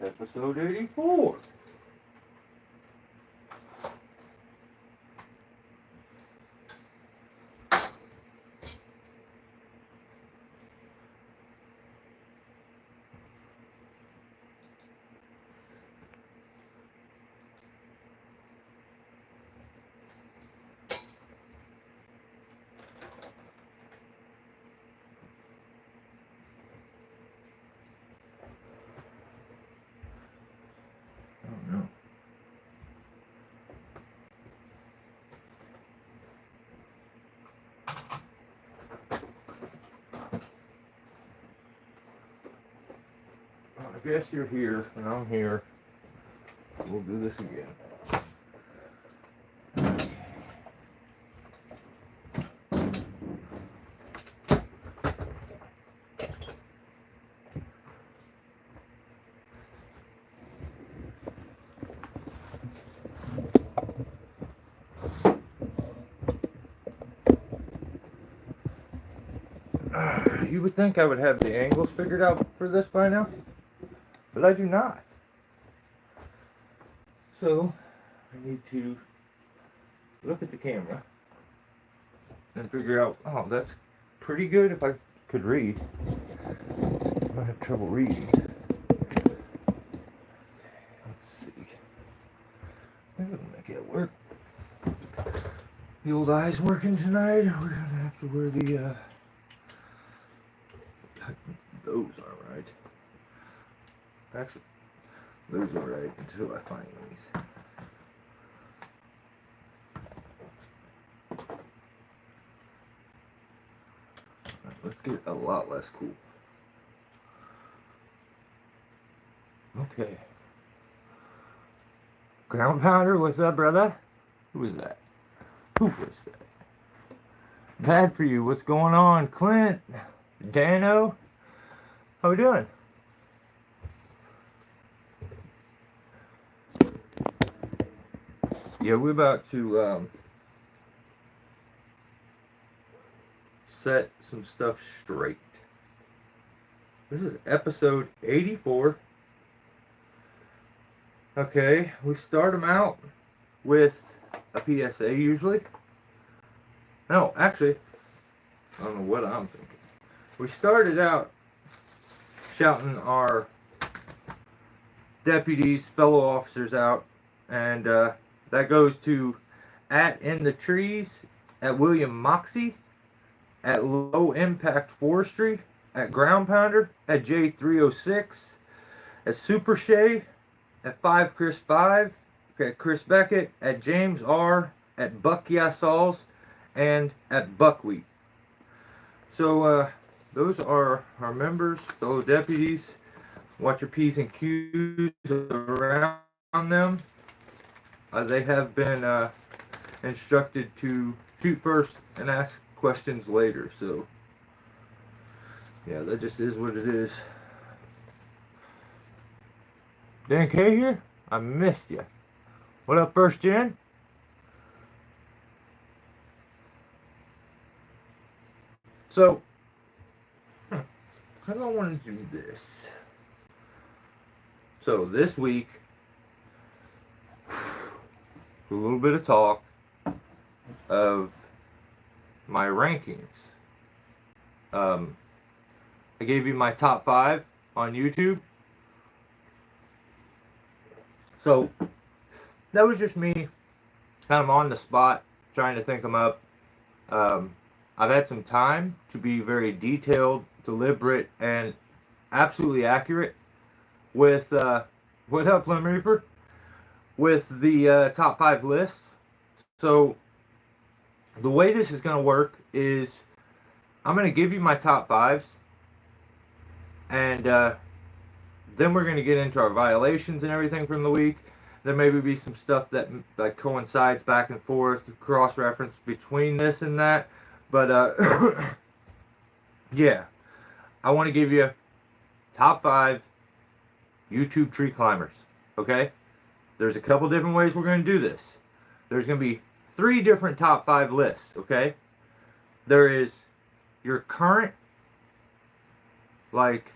Episode 84. I guess you're here, and I'm here. We'll do this again. You would think I would have the angles figured out for this by now, but I do not. So, I need to look at the camera and figure out, oh, that's pretty good if I could read. I might have trouble reading. Let's see. Maybe we'll make it work. The old eye's working tonight. We're gonna have to wear the, those are right. Actually, those are right until I find these. Right, let's get a lot less cool. Okay. Ground Pounder, what's up, brother? Who was that? Who was that? Bad for you. What's going on, Clint? Dano? How we doing? Yeah, we're about to set some stuff straight. This is episode 84. Okay, we start them out with a PSA usually. No, actually, I don't know what I'm thinking. We started out shouting our deputies, fellow officers out, and that goes to at In the Trees, at William Moxie, at Low Impact Forestry, at Ground Pounder, at J306, at Super Shay, at 5 Chris 5, at Chris Beckett, at James R, at Buck Yassals, and at Buckwheat. So those are our members, fellow deputies. Watch your P's and Q's around them. They have been instructed to shoot first and ask questions later. So, yeah, that just is what it is. Dan K here? I missed you. What up, First Gen? So, how do I want to do this? So, this week, a little bit of talk of my rankings. I gave you my top 5 on YouTube. So, that was just me kind of on the spot, trying to think them up. I've had some time to be very detailed, deliberate, and absolutely accurate with, what up, Lim Reaper? With the top 5 lists. So, the way this is going to work is I'm going to give you my top 5s, and then we're going to get into our violations and everything from the week. There may be some stuff that like coincides back and forth, cross-reference between this and that. But, yeah, I want to give you top 5 YouTube tree climbers, okay? There's a couple different ways we're going to do this. There's going to be 3 different top 5 lists, okay? There is your current, like,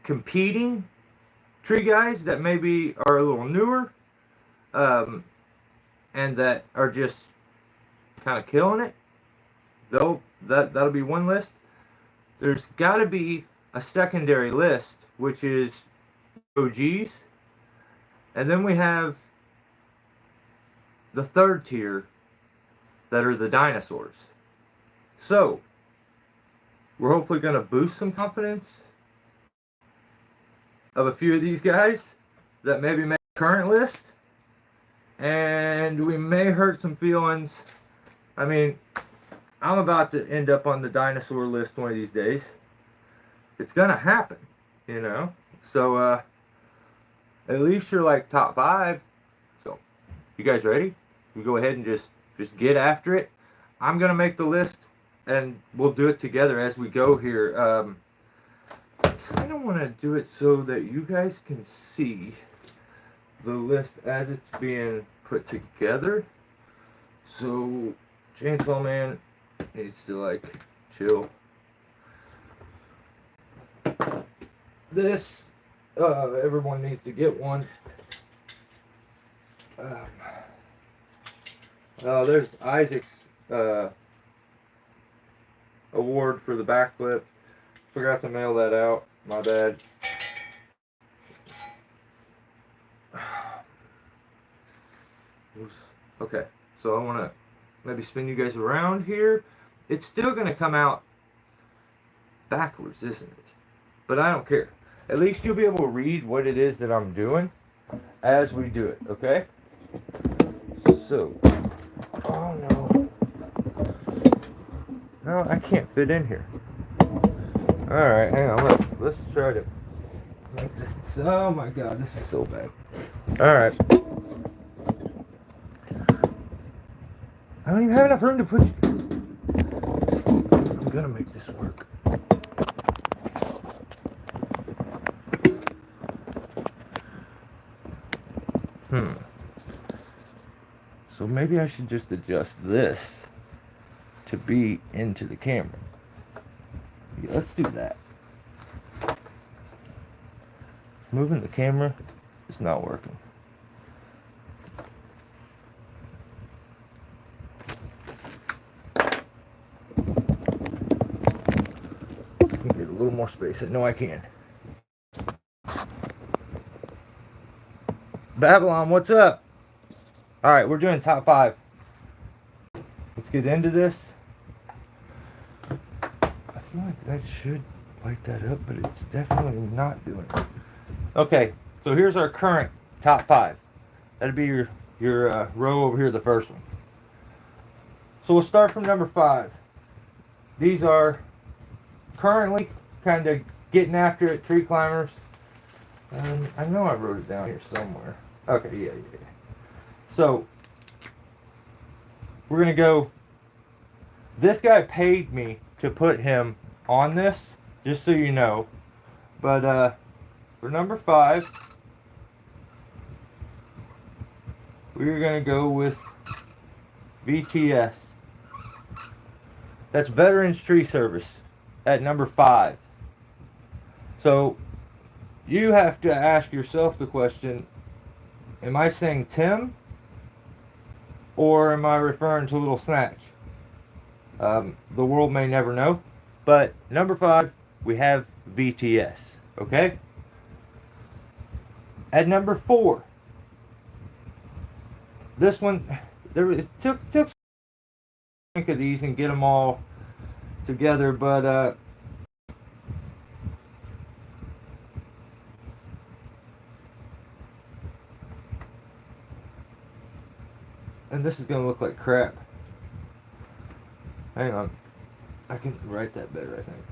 competing tree guys that maybe are a little newer, and that are just kind of killing it. That'll be one list. There's got to be a secondary list, which is OGs, and then we have the third tier that are the dinosaurs. So we're hopefully going to boost some confidence of a few of these guys that maybe make the current list, and we may hurt some feelings. I mean, I'm about to end up on the dinosaur list one of these days. It's gonna happen, you know. So at least you're like top 5. So you guys ready? We go ahead and just get after it. I'm gonna make the list, and we'll do it together as we go here. I kind of want to do it so that you guys can see the list as it's being put together. So Chainsaw Man needs to like chill. This everyone needs to get one. There's Isaac's award for the backflip. Forgot to mail that out. My bad. Okay, so I want to maybe spin you guys around here. It's still going to come out backwards, isn't it? But I don't care. At least you'll be able to read what it is that I'm doing as we do it, okay? So, oh no. No, I can't fit in here. Alright, hang on, let's try to make this. Oh my god, this is so bad. Alright. I don't even have enough room to put you. I'm gonna make this work. So maybe I should just adjust this to be into the camera. Yeah, let's do that. Moving the camera is not working. I can get a little more space. I know I can. Babylon, what's up? Alright, we're doing top 5. Let's get into this. I feel like that should light that up, but it's definitely not doing it. Okay, so here's our current top 5. That'd be your row over here, the first one. So we'll start from number 5. These are currently kind of getting after it, tree climbers. I know I wrote it down here somewhere. Okay, yeah. So, we're going to go, this guy paid me to put him on this, just so you know. But, for number 5, we're going to go with VTS. That's Veterans Tree Service at number 5. So, you have to ask yourself the question, am I saying Tim? Or am I referring to Little Snatch? The world may never know. But number 5, we have VTS. Okay? At number 4, this one, it took think of these and get them all together, but and this is gonna look like crap. Hang on, I can write that better, I think.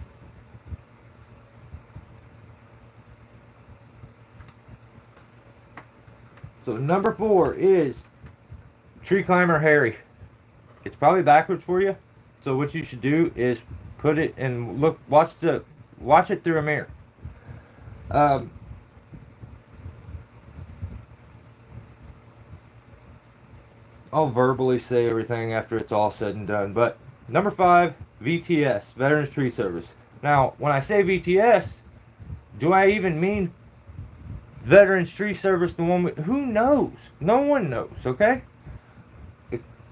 So number 4 is Tree Climber Harry. It's probably backwards for you. So what you should do is put it and look, watch it through a mirror. I'll verbally say everything after it's all said and done. But number 5, VTS, Veterans Tree Service. Now, when I say VTS, do I even mean Veterans Tree Service, the one with, who knows? No one knows, okay?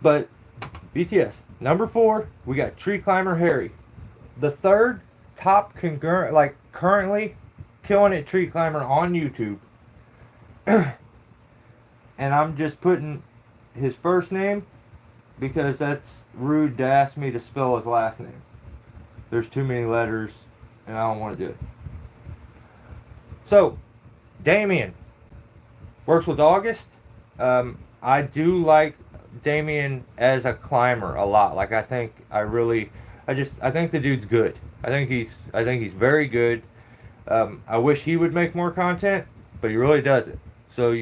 But BTS. Number 4, we got Tree Climber Harry. The third top currently killing it tree climber on YouTube. And I'm just putting his first name because that's rude to ask me to spell his last name. There's too many letters and I don't want to do it. So, Damien works with August. I do like Damien as a climber a lot. Like I think the dude's good. I think he's very good. I wish he would make more content, but he really doesn't. So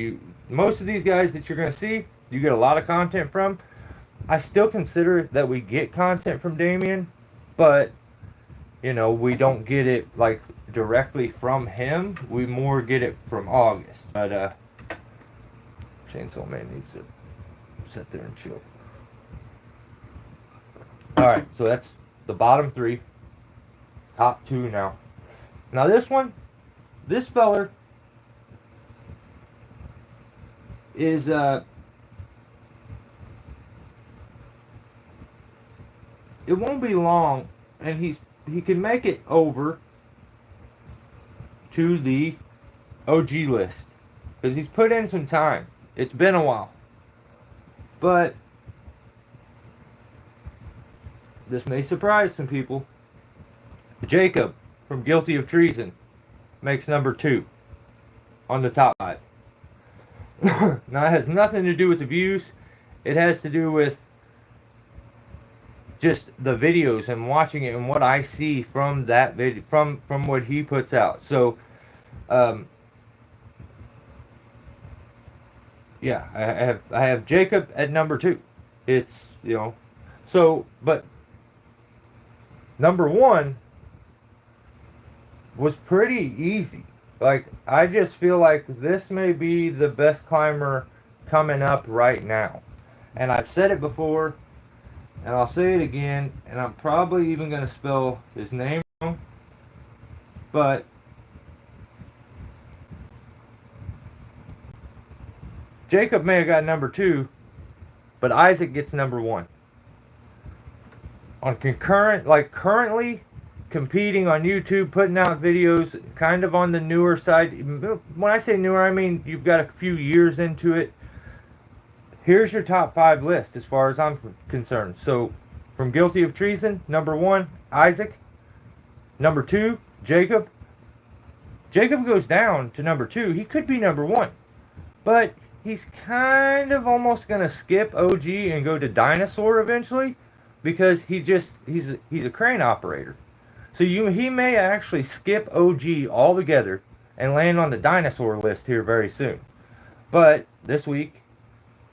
most of these guys that you're going to see, you get a lot of content from. I still consider that we get content from Damien, but we don't get it like directly from him. We more get it from August. But Chainsaw Man needs to sit there and chill. Alright, so that's the bottom 3. Top 2 now. Now this feller is it won't be long and he can make it over to the OG list because he's put in some time. It's been a while. But this may surprise some people. Jacob from Guilty of Treason makes number 2 on the top 5. Now it has nothing to do with the views. It has to do with just the videos and watching it and what I see from that video, from what he puts out. So yeah, I have Jacob at number 2. It's but number 1 was pretty easy. Like, I just feel like this may be the best climber coming up right now. And I've said it before, and I'll say it again, and I'm probably even going to spell his name wrong. But Jacob may have got number 2, but Isaac gets number 1. On currently competing on YouTube, putting out videos kind of on the newer side. When I say newer, I mean you've got a few years into it. Here's your top 5 list as far as I'm concerned. So, from Guilty of Treason, number 1, Isaac. Number 2, Jacob. Jacob goes down to number 2. He could be number 1. But he's kind of almost going to skip OG and go to Dinosaur eventually. Because he's a crane operator. So he may actually skip OG altogether and land on the Dinosaur list here very soon. But this week,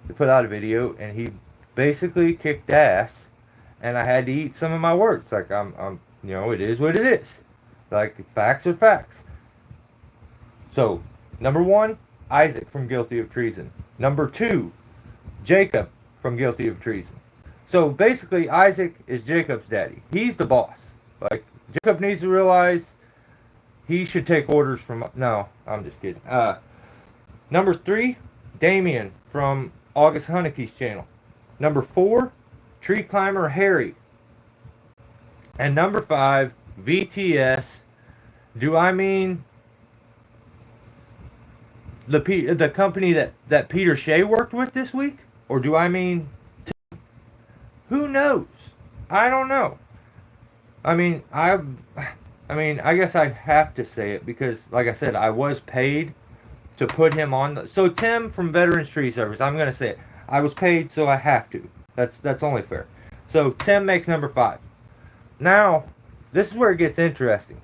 he put out a video and he basically kicked ass, and I had to eat some of my words. Like it is what it is. Like, facts are facts. So, number 1, Isaac from Guilty of Treason. Number 2, Jacob from Guilty of Treason. So basically, Isaac is Jacob's daddy. He's the boss. Like, Jacob needs to realize he should take orders from... No, I'm just kidding. Number 3, Damien from August Huneke's channel. Number 4, Tree Climber Harry. And number 5, VTS. Do I mean the company that Peter Shea worked with this week? Or do I mean... Who knows? I don't know. I guess I have to say it because, like I said, I was paid to put him on. So Tim from Veterans Tree Service, I'm going to say it. I was paid, so I have to. That's only fair. So Tim makes number 5. Now, this is where it gets interesting.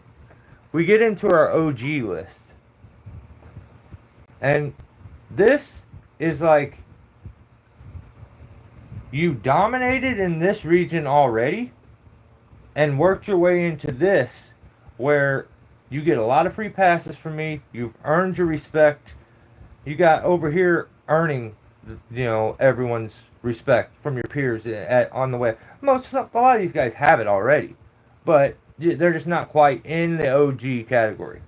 We get into our OG list. And this is like... You dominated in this region already and worked your way into this where you get a lot of free passes from me. You've earned your respect. You got over here earning, everyone's respect from your peers on the way. A lot of these guys have it already, but they're just not quite in the OG category.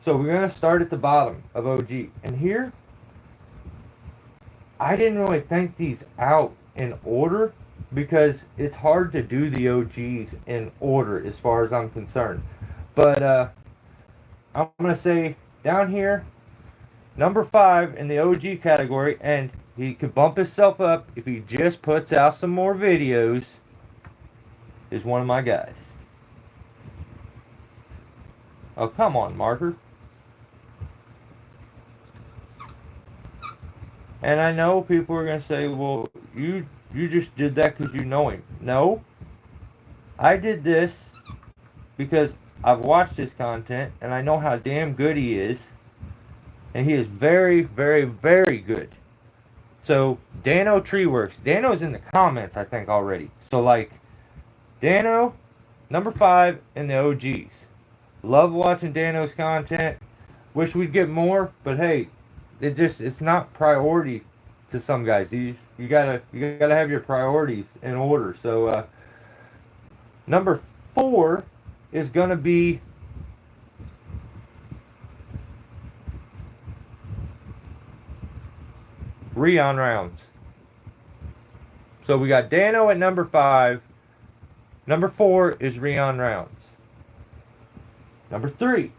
So we're going to start at the bottom of OG. And here, I didn't really think these out in order because it's hard to do the OGs in order as far as I'm concerned. But I'm going to say down here, number 5 in the OG category, and he could bump himself up if he just puts out some more videos, is one of my guys. Oh, come on, marker. And I know people are going to say, well, you just did that because you know him. No. I did this because I've watched his content and I know how damn good he is. And he is very, very, very good. So, Dano Tree Works. Dano's in the comments, I think, already. So, like, Dano, number 5 in the OGs. Love watching Dano's content. Wish we'd get more, but hey, it's not priority to some guys. You gotta have your priorities in order. So number 4 is gonna be Rion Rounds. So we got Dano at number 5. Number 4 is Rion Rounds. Number 3.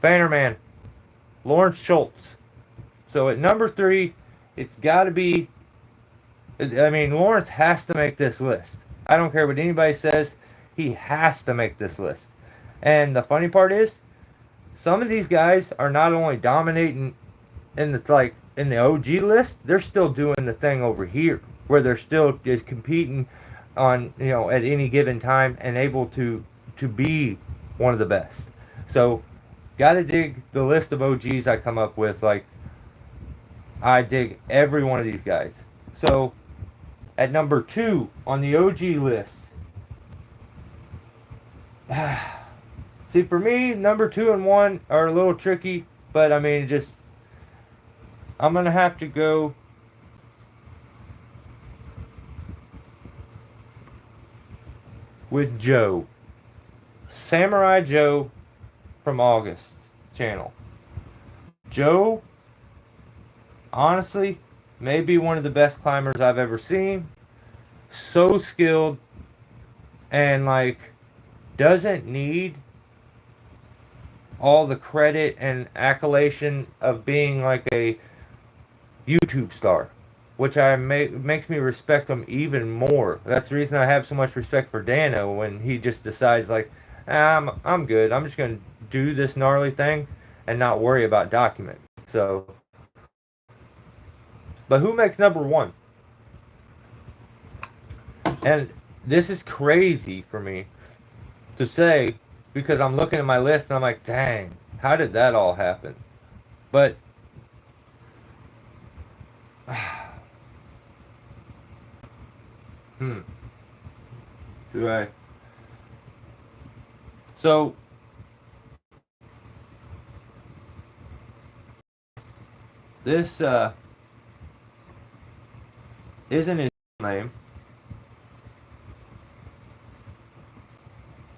Bannerman, Lawrence Schultz. So at number 3, it's got to be. I mean, Lawrence has to make this list. I don't care what anybody says. He has to make this list. And the funny part is, some of these guys are not only dominating in the OG list, they're still doing the thing over here, where they're still just competing on, at any given time and able to be one of the best. So, gotta dig the list of OGs I come up with. Like, I dig every one of these guys. So, at number 2 on the OG list, see, for me, number 2 and 1 are a little tricky, but I mean, I'm gonna have to go with Joe, Samurai Joe from August channel. Joe, honestly, may be one of the best climbers I've ever seen. So skilled, and doesn't need all the credit and accolation of being like a YouTube star, which makes me respect him even more. That's the reason I have so much respect for Dano when he just decides I'm good. I'm just gonna do this gnarly thing and not worry about document. So, but who makes number 1? And this is crazy for me to say, because I'm looking at my list and I'm like, dang, how did that all happen? But do I? So this isn't his name,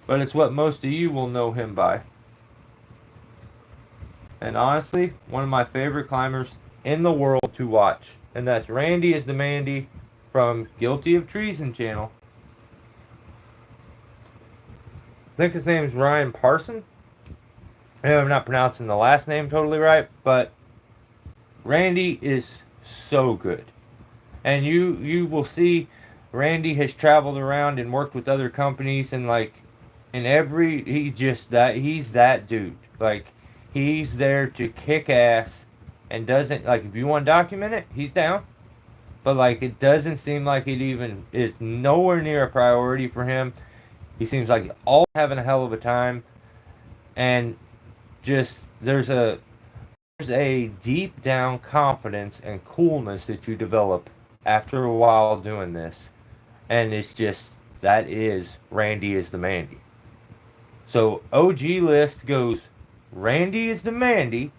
but it's what most of you will know him by. And honestly, one of my favorite climbers in the world to watch. And that's Randy is the Mandy from Guilty of Treason channel. I think his name is Ryan Parson. I know I'm not pronouncing the last name totally right, but Randy is so good. And you will see Randy has traveled around and worked with other companies, and he's that dude. He's there to kick ass and doesn't, if you want to document it, he's down. But it doesn't seem like it even is nowhere near a priority for him. He seems like all having a hell of a time, and just there's a deep down confidence and coolness that you develop after a while doing this, and it's just that is Randy is the Mandy. So OG list goes Randy is the Mandy,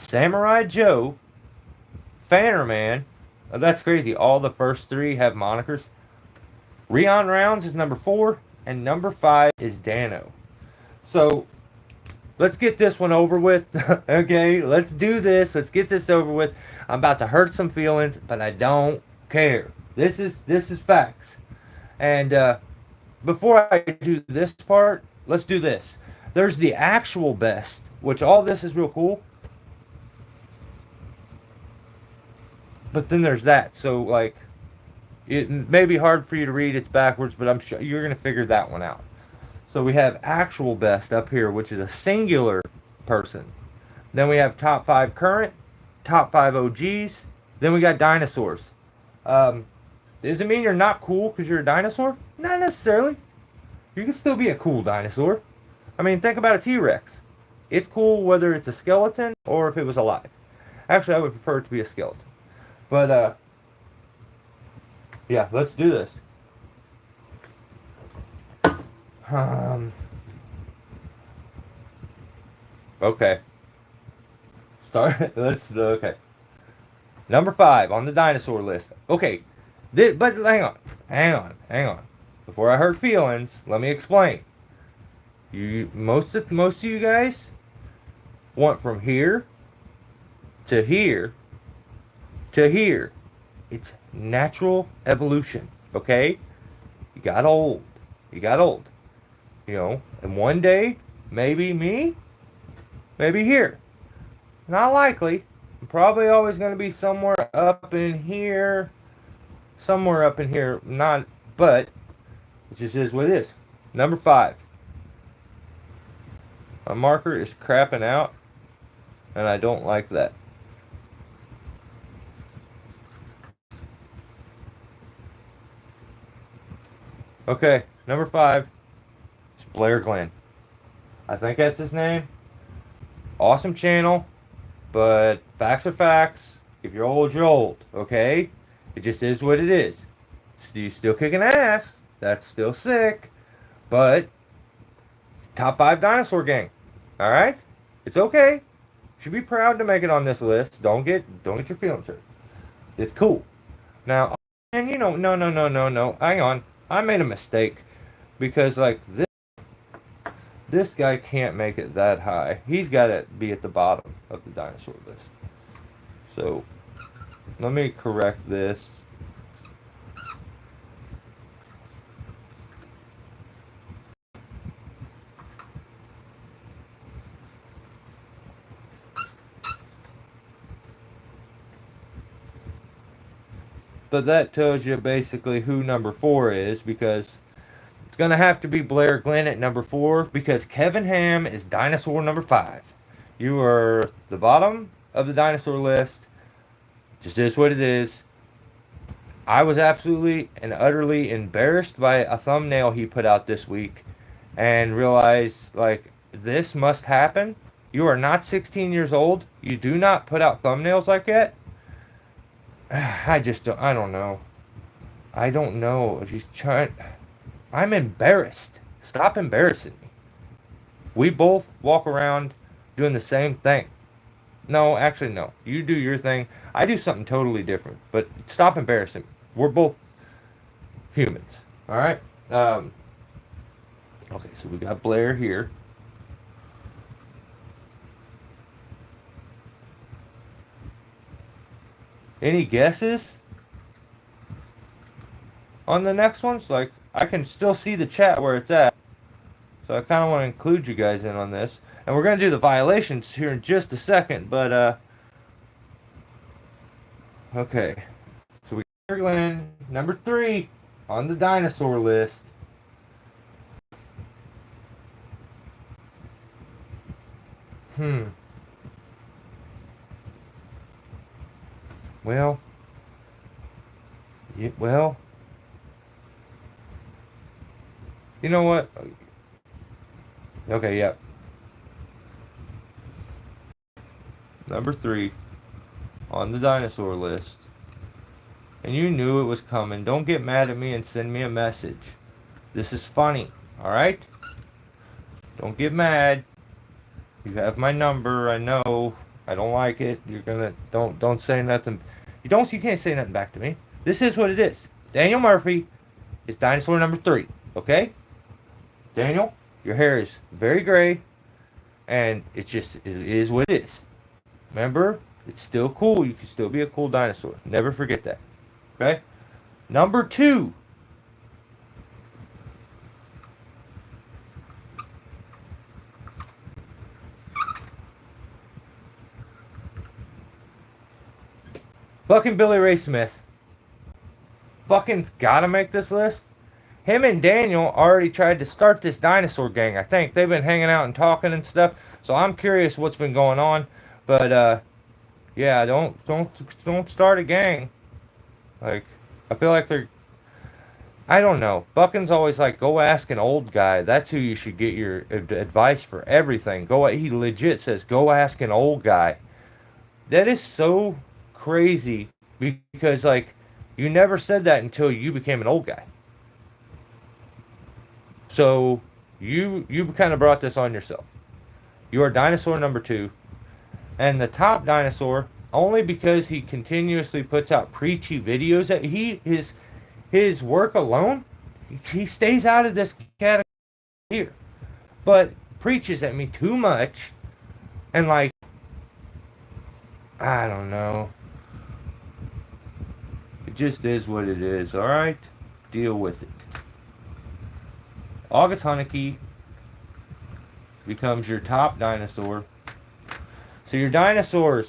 Samurai Joe, Fannerman. Oh, that's crazy. All the first three have monikers. Rion Rounds is number 4, and number 5 is Dano. So let's get this one over with. Okay, let's do this. Let's get this over with. I'm about to hurt some feelings, but I don't care. This is facts. And before I do this part, let's do this. There's the actual best, which all this is real cool. But then there's that. So like, it may be hard for you to read. It's backwards, but I'm sure you're gonna figure that one out. So we have actual best up here, which is a singular person. Then we have top 5 current, top 5 OGs. Then we got dinosaurs. Does it mean you're not cool because you're a dinosaur? Not necessarily. You can still be a cool dinosaur. I mean, think about a T-Rex. It's cool whether it's a skeleton or if it was alive. Actually, I would prefer it to be a skeleton. But, yeah, let's do this. Okay. Okay. Number 5 on the dinosaur list. Okay, but hang on. Before I hurt feelings, let me explain. Most of you guys want from here to here to here. It's natural evolution. Okay, you got old. You know, and one day, maybe me, maybe here. Not likely. I'm probably always going to be somewhere up in here. Not, but it just is what it is. Number 5. My marker is crapping out, and I don't like that. Okay, number 5. Blair Glenn. I think that's his name. Awesome channel, but facts are facts. If you're old, you're old, okay? It just is what it is. He's still kicking ass. That's still sick. But top 5 dinosaur gang. Alright? It's okay. You should be proud to make it on this list. Don't get your feelings hurt. It's cool. Now, and you know, no. Hang on. I made a mistake. Because like this guy can't make it that high. He's got to be at the bottom of the dinosaur list. So, let me correct this. But that tells you basically who number 4 is, because it's going to have to be Blair Glenn at number 4, because Kevin Ham is dinosaur number 5. You are the bottom of the dinosaur list. Just is what it is. I was absolutely and utterly embarrassed by a thumbnail he put out this week and realized, like, this must happen. You are not 16 years old. You do not put out thumbnails like that. I don't know. I'm embarrassed. Stop embarrassing me. We both walk around doing the same thing. No, actually, no. You do your thing. I do something totally different. But stop embarrassing me. We're both humans. Alright? Okay, so we got Blair here. Any guesses on the next ones? Like, I can still see the chat where it's at. So I kind of want to include you guys in on this. And we're going to do the violations here in just a second. But, okay. So we got Glenn, number 3 on the dinosaur list. Well, you know what? Okay, yeah. Number 3 on the dinosaur list. And you knew it was coming. Don't get mad at me and send me a message. This is funny, alright? Don't get mad. You have my number, I know. I don't like it. You're gonna don't say nothing. You can't say nothing back to me. This is what it is. Daniel Murphy is dinosaur number 3. Okay? Daniel, your hair is very gray, and it is what it is. Remember, it's still cool. You can still be a cool dinosaur. Never forget that. Okay? Number 2. Fucking Billy Ray Smith. Fucking gotta make this list. Him and Daniel already tried to start this dinosaur gang, I think. They've been hanging out and talking and stuff. So I'm curious what's been going on. But yeah, don't start a gang. Like, I feel like I don't know. Buckin's always like, go ask an old guy. That's who you should get your advice for everything. He legit says, go ask an old guy. That is so crazy, because like, you never said that until you became an old guy. So you kind of brought this on yourself. You are dinosaur number 2, and the top dinosaur only because he continuously puts out preachy videos. That his work alone, he stays out of this category here, but preaches at me too much, and like, I don't know. It just is what it is, alright? Deal with it. August Hunneke becomes your top dinosaur. So your dinosaurs,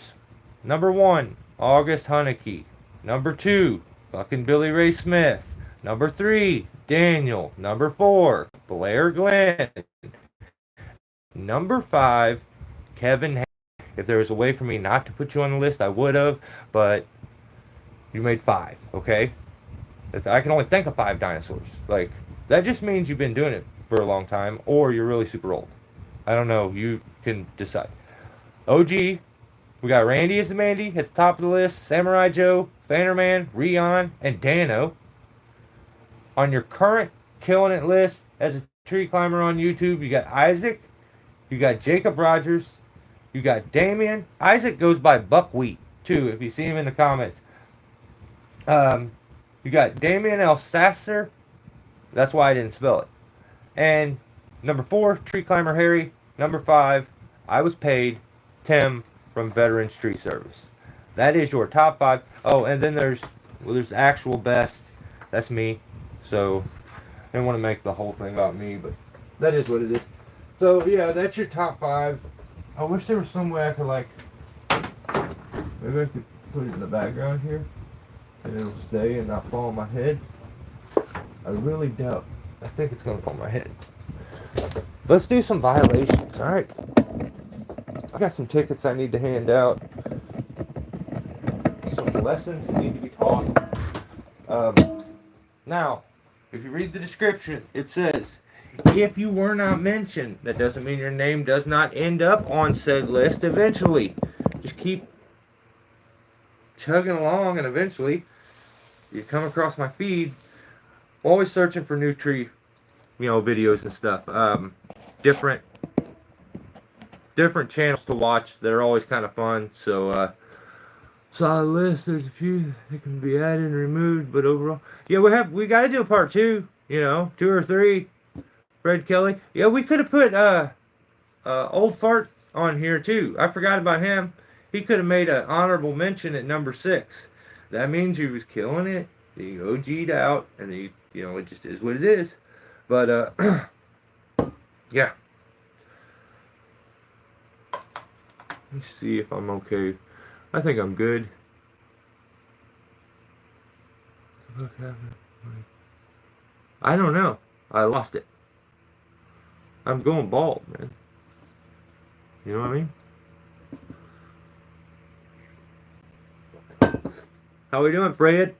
number 1, August Hunneke. Number 2, fucking Billy Ray Smith. Number 3, Daniel. Number 4, Blair Glenn. Number 5, Kevin Hay. If there was a way for me not to put you on the list, I would have, but you made 5, okay? I can only think of 5 dinosaurs. Like, that just means you've been doing it for a long time, or you're really super old. I don't know. You can decide. OG, we got Randy as the Mandy at the top of the list, Samurai Joe, Fannerman, Rion, and Dano. On your current killing it list as a tree climber on YouTube, you got Isaac, you got Jacob Rogers, you got Damien. Isaac goes by Buckwheat, too, if you see him in the comments. You got Damien Elsasser. That's why I didn't spell it. And number 4, Tree Climber Harry. Number 5, I was paid, Tim from Veterans Tree Service. That is your top 5. Oh, and then there's actual best. That's me. So I didn't want to make the whole thing about me, but that is what it is. So yeah, that's your top 5. I wish there was some way I could, like, maybe I could put it in the background here and it'll stay and not fall on my head. I really doubt. I think it's going to fall on my head. Let's do some violations, alright? I got some tickets I need to hand out. Some lessons that need to be taught. Now, if you read the description, it says, if you were not mentioned, that doesn't mean your name does not end up on said list eventually. Just keep chugging along, and eventually you come across my feed. Always searching for new tree, videos and stuff. Different channels to watch. They're always kind of fun. So, solid list. There's a few that can be added and removed, but overall, yeah, we got to do a part 2. 2 or 3. Fred Kelly. Yeah, we could have put Old Fart on here too. I forgot about him. He could have made an honorable mention at number 6. That means he was killing it. He OG'd out, and he, it just is what it is. But yeah. Let me see if I'm okay. I think I'm good. What happened? I don't know. I lost it. I'm going bald, man. You know what I mean? How we doing, Fred?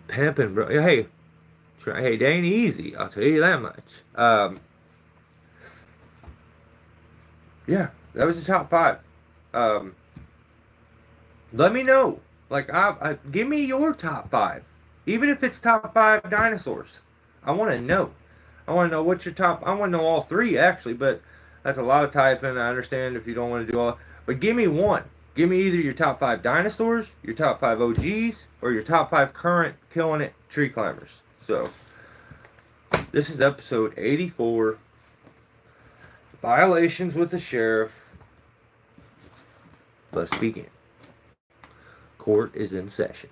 Pimping, bro. Hey, it ain't easy. I'll tell you that much. Yeah, that was the top 5. Let me know. Like, give me your top 5. Even if it's top 5 dinosaurs. I want to know. I want to know what's your top. I want to know all three actually, but that's a lot of typing. I understand if you don't want to do all. But give me one. Give me either your top 5 dinosaurs, your top 5 OGs, or your top 5 current killing it tree climbers. So this is episode 84. Violations with the sheriff. Let's begin. Court is in session.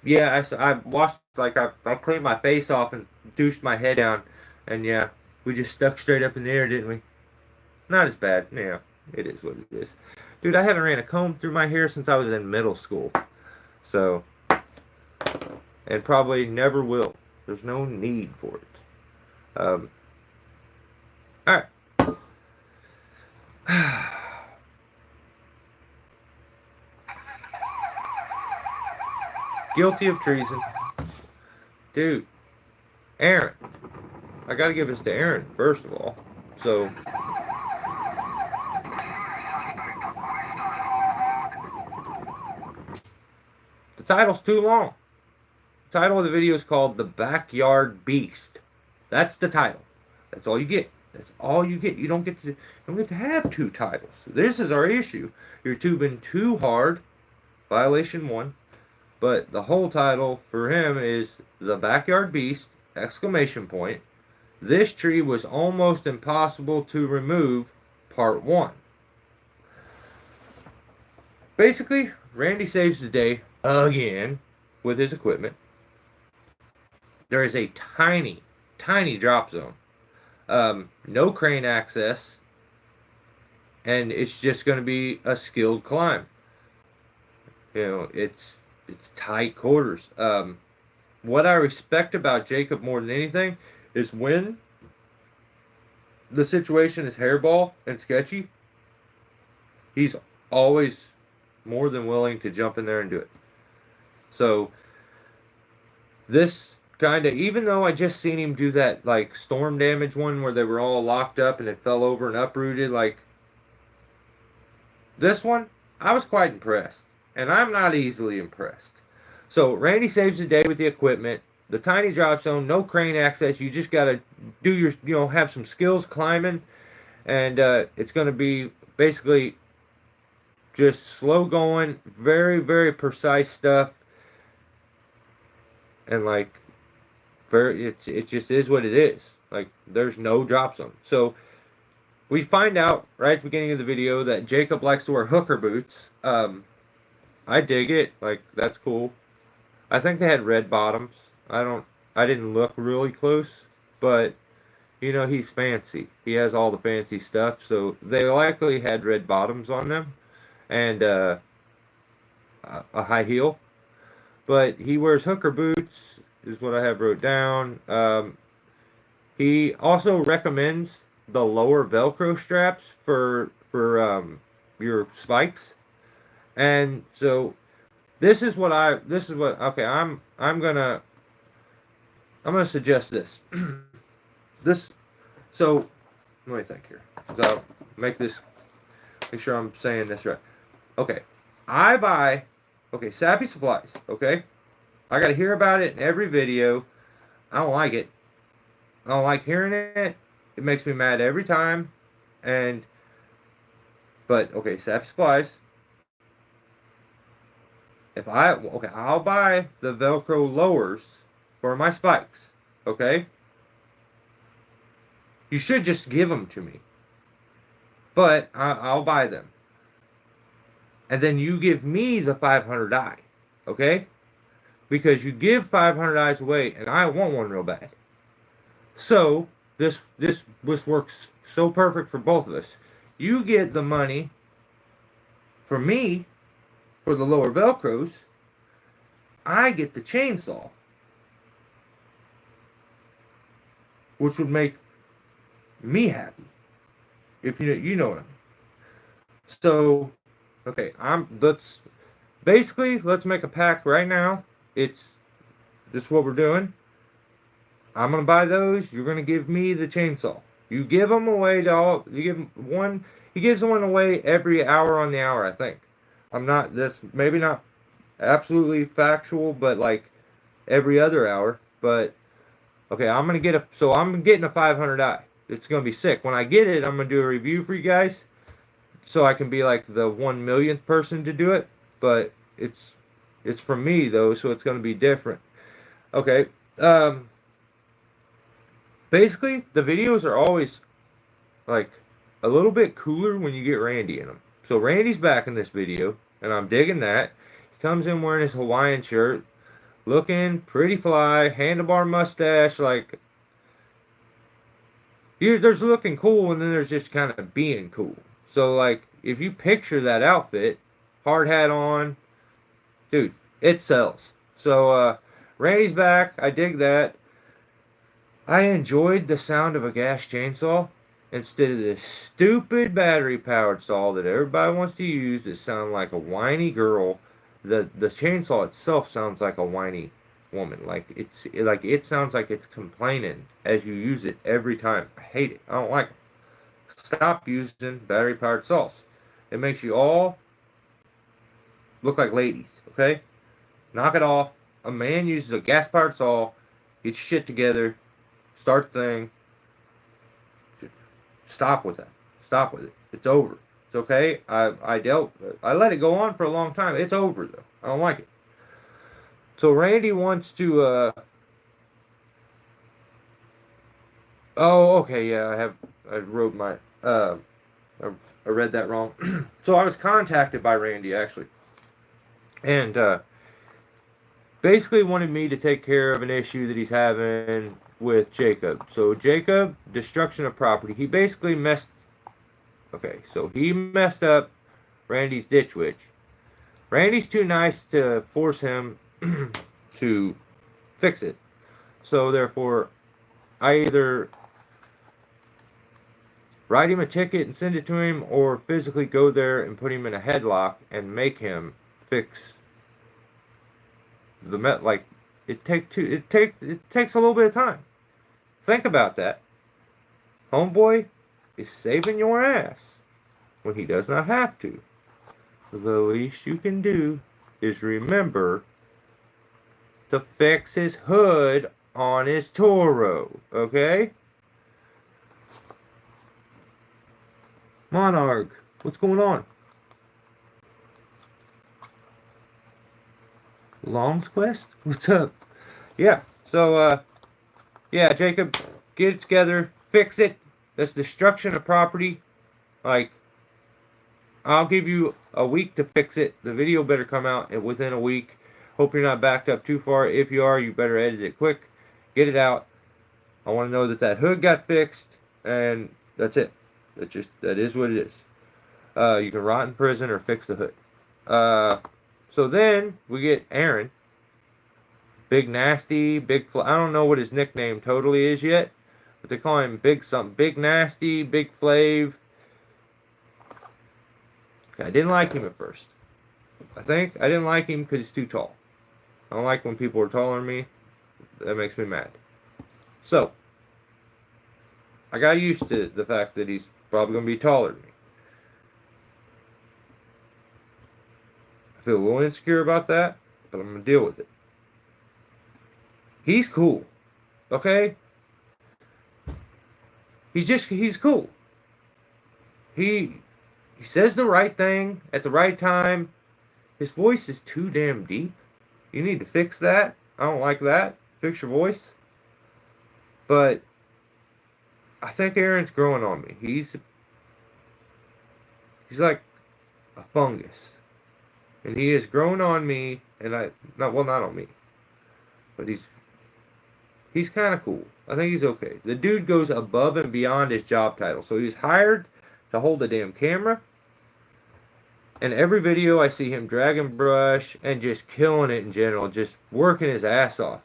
Yeah, I washed, like, I cleaned my face off and douched my head down. And yeah, we just stuck straight up in the air, didn't we? Not as bad. Yeah, it is what it is. Dude, I haven't ran a comb through my hair since I was in middle school. So, and probably never will. There's no need for it. Alright. Guilty of treason. Dude. Aaron. I gotta give this to Aaron, first of all. So. The title's too long. The title of the video is called The Backyard Beast. That's the title. That's all you get. That's all you get. You don't get to have 2 titles. This is our issue. You're tubing too hard. Violation 1. But the whole title for him is The Backyard Beast, exclamation point. This tree was almost impossible to remove, part 1. Basically, Randy saves the day again with his equipment. There is a tiny, tiny drop zone. No crane access. And it's just going to be a skilled climb. You know, it's tight quarters. What I respect about Jacob more than anything is when the situation is hairball and sketchy, he's always more than willing to jump in there and do it. So this kind of, even though I just seen him do that like storm damage one where they were all locked up and it fell over and uprooted, like this one, I was quite impressed. And I'm not easily impressed. So Randy saves the day with the equipment. The tiny drop zone, no crane access. You just got to do your, have some skills climbing. And it's going to be basically just slow going, very, very precise stuff. And like, it just is what it is. Like, there's no drop zone. So we find out right at the beginning of the video that Jacob likes to wear hooker boots. I dig it. Like, that's cool. I think they had red bottoms. I didn't look really close, but you know, he's fancy. He has all the fancy stuff, so they likely had red bottoms on them and a high heel. But he wears hooker boots, is what I have wrote down. He also recommends the lower Velcro straps for your spikes. And so okay, I'm gonna suggest this. So let me think here. So I'll make sure I'm saying this right. Okay. Sappy Supplies, okay? I gotta hear about it in every video. I don't like it. I don't like hearing it. It makes me mad every time. But okay, Sappy Supplies. I'll buy the Velcro lowers for my spikes, okay? You should just give them to me. But I'll buy them. And then you give me the 500 die, okay? Because you give 500 dies away, and I want one real bad. So, this works so perfect for both of us. You get the money for me, for the lower Velcros. I get the chainsaw, which would make me happy, if you know what I mean. So, okay, let's make a pact right now. This is what we're doing. I'm gonna buy those. You're gonna give me the chainsaw. You give them away to all. You give them one. He gives one away every hour on the hour, I think. Maybe not absolutely factual, but like every other hour. But okay, I'm getting a 500i. It's gonna be sick. When I get it, I'm gonna do a review for you guys, so I can be like the 1 millionth person to do it. But it's from me though, so it's gonna be different. Okay. Um. Basically, the videos are always like a little bit cooler when you get Randy in them. So Randy's back in this video, and I'm digging that. He comes in wearing his Hawaiian shirt, looking pretty fly, handlebar mustache, like there's looking cool, and then there's just kind of being cool. So like if you picture that outfit, hard hat on, dude, it sells. So Randy's back. I dig that. I enjoyed the sound of a gas chainsaw instead of this stupid battery-powered saw that everybody wants to use that sounds like a whiny girl. The chainsaw itself sounds like a whiny woman. It sounds like it's complaining as you use it every time. I hate it. I don't like it. Stop using battery-powered saws. It makes you all look like ladies, okay? Knock it off. A man uses a gas-powered saw, gets shit together, start the thing. Stop with that. Stop with it. It's over. It's okay. I let it go on for a long time. It's over though. I don't like it. So Randy wants to oh, okay, yeah, I wrote my I read that wrong. So I was contacted by Randy actually. And basically wanted me to take care of an issue that he's having with Jacob. So Jacob, destruction of property. He basically messed up Randy's ditch witch. Randy's too nice to force him to fix it. So therefore, I either write him a ticket and send it to him, or physically go there and put him in a headlock and make him fix the it takes a little bit of time. Think about that. Homeboy is saving your ass when he does not have to. The least you can do is remember to fix his hood on his Toro, okay? Monarch, what's going on? Long's Quest? What's up? Yeah, so, yeah, Jacob, get it together, fix it. That's destruction of property. Like, I'll give you a week to fix it. The video better come out within a week. Hope you're not backed up too far. If you are, you better edit it quick. Get it out. I want to know that hood got fixed, and that's it. That is what it is. You can rot in prison or fix the hood. So then we get Aaron, Big Nasty, I don't know what his nickname totally is yet, but they call him Big Nasty, Big Flav. I didn't like him at first. I didn't like him because he's too tall. I don't like when people are taller than me. That makes me mad. So I got used to the fact that he's probably going to be taller than me. I feel a little insecure about that, but I'm going to deal with it. He's cool. Okay? He's cool. He says the right thing at the right time. His voice is too damn deep. You need to fix that. I don't like that. Fix your voice. But I think Aaron's growing on me. He's like a fungus. And he is growing on me, and not on me. But he's kind of cool. I think he's okay. The dude goes above and beyond his job title. So he's hired to hold the damn camera. And every video I see him dragging brush and just killing it in general, just working his ass off.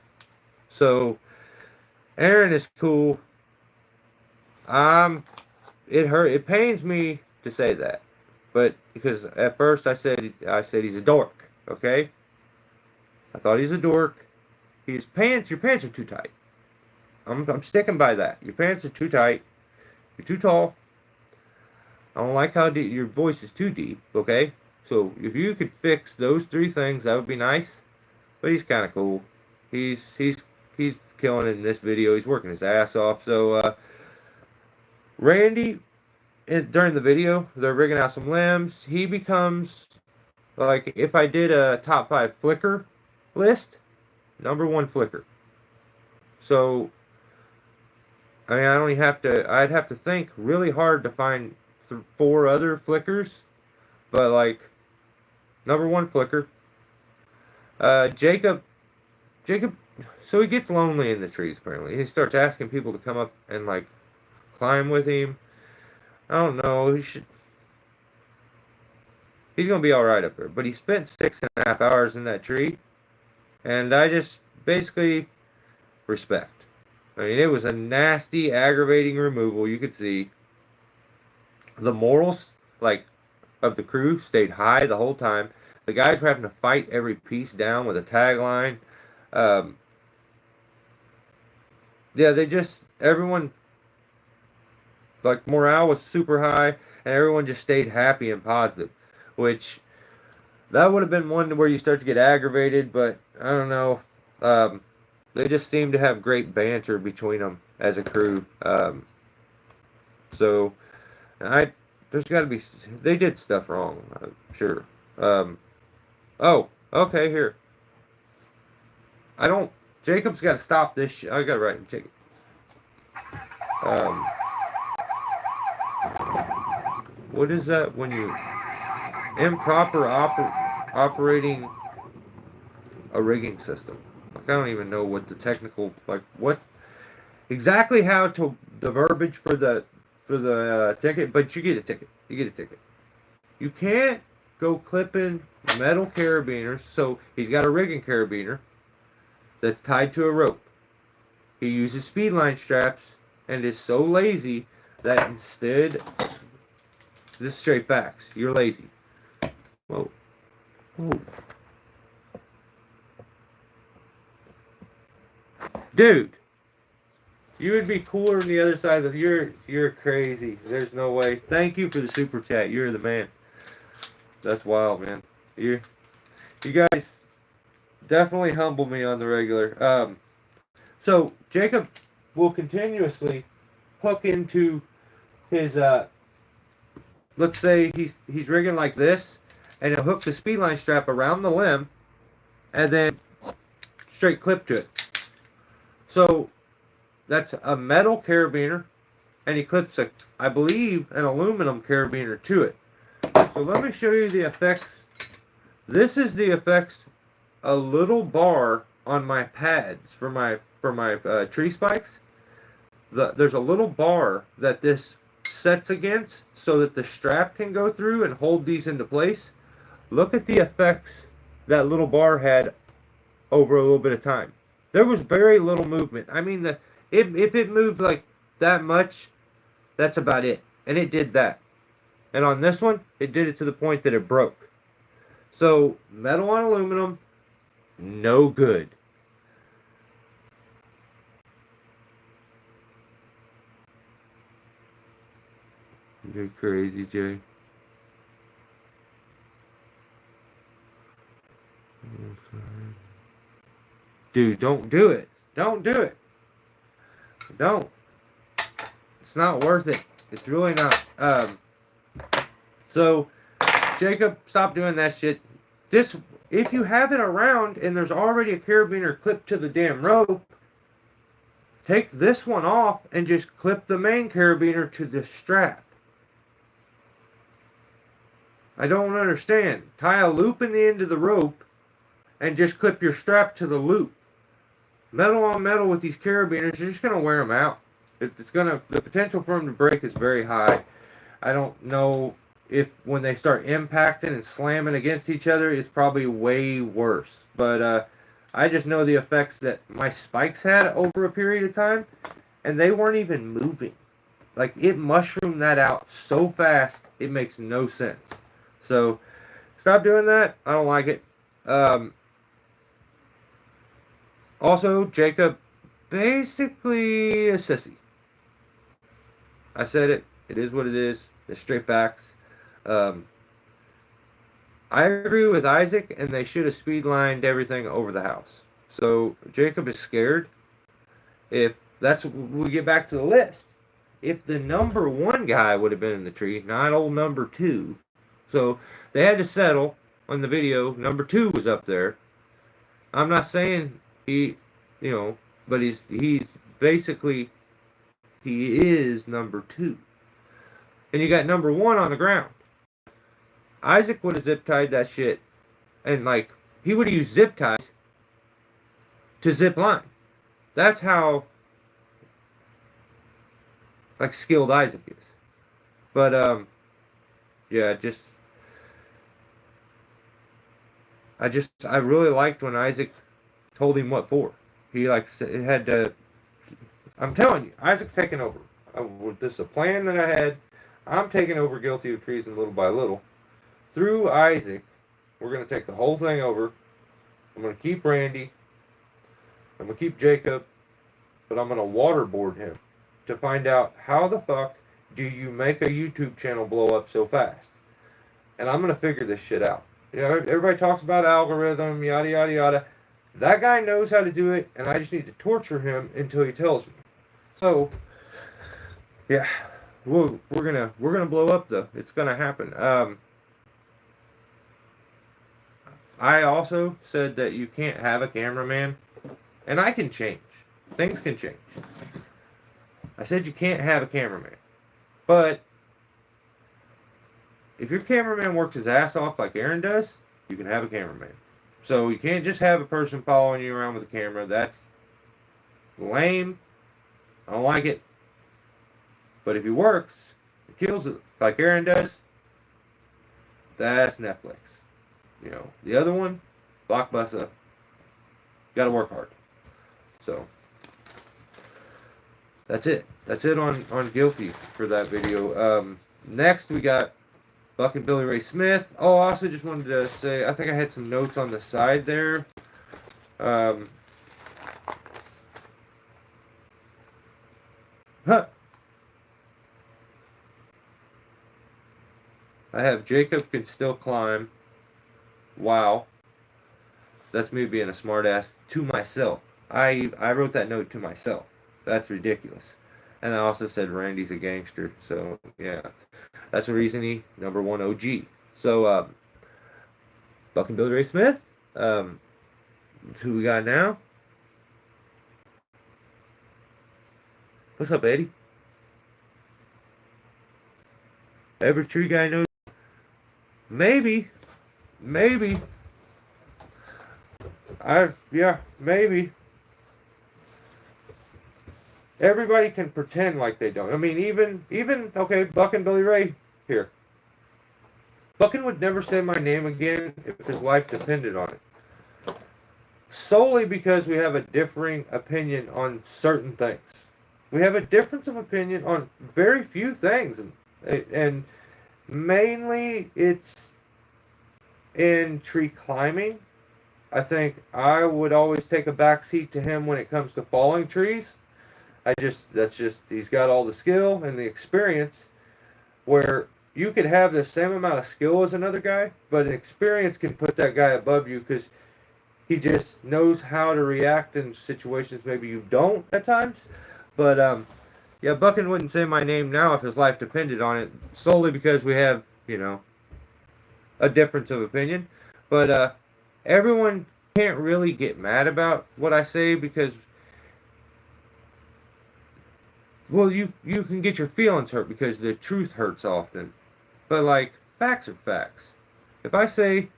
So Aaron is cool. It pains me to say that, but because at first I said he's a dork. Okay, I thought he's a dork. Your pants are too tight. I'm sticking by that. Your pants are too tight. You're too tall. I don't like how your voice is too deep. Okay, So if you could fix those 3 things, that would be nice. But he's kind of cool. He's killing it in this video. He's working his ass off. So Randy, during the video, they're rigging out some limbs. He becomes, like, if I did a top 5 flicker list, #1 flicker. So I mean, I'd have to think really hard to find 4 other flickers, but like #1 flicker. Jacob, so he gets lonely in the trees apparently. He starts asking people to come up and like climb with him. I don't know. He's gonna be all right up there. But he spent 6.5 hours in that tree, and I just basically respect. I mean, it was a nasty, aggravating removal. You could see the morals, like, of the crew stayed high the whole time. The guys were having to fight every piece down with a tagline. Yeah, everyone, like, morale was super high, and everyone just stayed happy and positive, which, that would have been one where you start to get aggravated, but, I don't know, they just seem to have great banter between them as a crew. So, there's got to be, they did stuff wrong, sure. Oh, okay, here. Jacob's got to stop this shit. I got to write and check it. What is that when you improper operating a rigging system? Like, I don't even know what the technical, like, what exactly how to the verbiage for the ticket, but you get a ticket. You get a ticket. You can't go clipping metal carabiners. So he's got a rigging carabiner that's tied to a rope. He uses speed line straps and is so lazy that instead, this is straight facts. You're lazy. Whoa. Whoa. Dude, you would be cooler on the other side of you're crazy. There's no way. Thank you for the super chat. You're the man. That's wild, man. You guys definitely humble me on the regular. So Jacob will continuously hook into his let's say he's rigging like this, and he'll hook the speed line strap around the limb and then straight clip to it. So that's a metal carabiner, and he clips I believe an aluminum carabiner to it. So let me show you the effects. This is the effects. A little bar on my pads for my tree spikes. There's a little bar that this sets against so that the strap can go through and hold these into place. Look at the effects that little bar had over a little bit of time. There was very little movement. I mean, if it moved like that much, that's about it. And it did that. And on this one, it did it to the point that it broke. So, metal on aluminum, no good. You're crazy, Jay. Dude, don't do it. Don't do it. Don't. It's not worth it. It's really not. So, Jacob, stop doing that shit. If you have it around and there's already a carabiner clipped to the damn rope, take this one off and just clip the main carabiner to the strap. I don't understand. Tie a loop in the end of the rope and just clip your strap to the loop. Metal on metal with these carabiners, you're just going to wear them out. The potential for them to break is very high. I don't know if when they start impacting and slamming against each other, it's probably way worse. But I just know the effects that my spikes had over a period of time, and they weren't even moving. Like, it mushroomed that out so fast, it makes no sense. So, stop doing that. I don't like it. Also, Jacob, basically a sissy. I said it. It is what it is. It's straight facts. I agree with Isaac, and they should have speed lined everything over the house. So Jacob is scared. If that's we get back to the list. If the number one guy would have been in the tree, not old number two, so they had to settle on the video. Number two was up there. I'm not saying he, but he's basically he is number two, and you got number one on the ground. Isaac would have zip tied that shit, and like he would have used zip ties to zip line. That's how like skilled Isaac is. But yeah, I really liked when Isaac told him what for. He like had to. I'm telling you, Isaac's taking over. This is a plan that I had. I'm taking over guilty of treason little by little. Through Isaac, we're gonna take the whole thing over. I'm gonna keep Randy. I'm gonna keep Jacob, but I'm gonna waterboard him to find out how the fuck do you make a YouTube channel blow up so fast. And I'm gonna figure this shit out. Everybody talks about algorithm, yada yada yada. That guy knows how to do it, and I just need to torture him until he tells me. So, yeah, we're gonna blow up though. It's gonna happen. I also said that you can't have a cameraman, and I can change. Things can change. I said you can't have a cameraman, but if your cameraman works his ass off like Aaron does, you can have a cameraman. So you can't just have a person following you around with a camera. That's lame. I don't like it. But if he works, he kills it like Aaron does, that's Netflix. The other one, Blockbuster, gotta work hard. So, that's it. That's it on Guilty for that video. Next we got Buck and Billy Ray Smith. Oh, I also just wanted to say, I think I had some notes on the side there. I have Jacob can still climb. Wow. That's me being a smartass to myself. I wrote that note to myself. That's ridiculous. And I also said Randy's a gangster. So, yeah. That's the reason he number one OG. So, Buck and Billy Ray Smith. Who we got now? What's up, Eddie? Every tree guy knows. Maybe. Maybe. Maybe. Everybody can pretend like they don't. I mean, even okay, Buck and Billy Ray here. Buckin would never say my name again if his life depended on it. Solely because we have a differing opinion on certain things. We have a difference of opinion on very few things, and mainly it's in tree climbing. I think I would always take a backseat to him when it comes to falling trees. He's got all the skill and the experience where you could have the same amount of skill as another guy, but experience can put that guy above you because he just knows how to react in situations maybe you don't at times. But, yeah, Buckin wouldn't say my name now if his life depended on it, solely because we have, a difference of opinion. But, everyone can't really get mad about what I say because, well, you can get your feelings hurt because the truth hurts often. But, like, facts are facts. If I say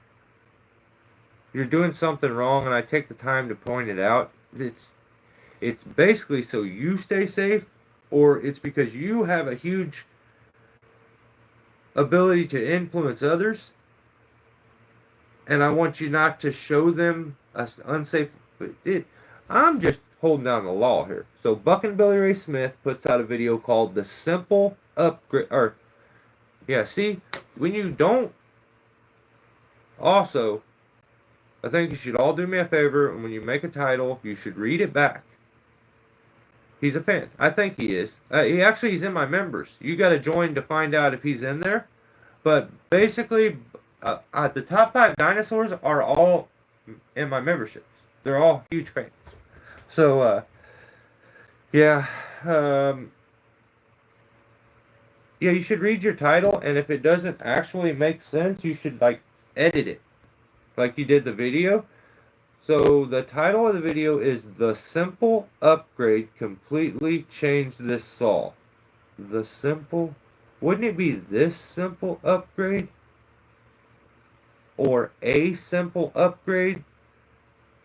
you're doing something wrong and I take the time to point it out, it's basically so you stay safe, or it's because you have a huge ability to influence others, and I want you not to show them an unsafe. I'm just holding down the law here. So Buck and Billy Ray Smith puts out a video called "The Simple Upgrade." Or, yeah, see, when you don't. Also, I think you should all do me a favor, and when you make a title, you should read it back. He's a fan. I think he is. He's in my members. You got to join to find out if he's in there. But basically, The top 5 dinosaurs are all in my memberships. They're all huge fans. So, yeah. Yeah, you should read your title, and if it doesn't actually make sense, you should, like, edit it. Like you did the video. So, the title of the video is The Simple Upgrade Completely Changed This Saw. The simple... Wouldn't it be this simple upgrade? Or a simple upgrade?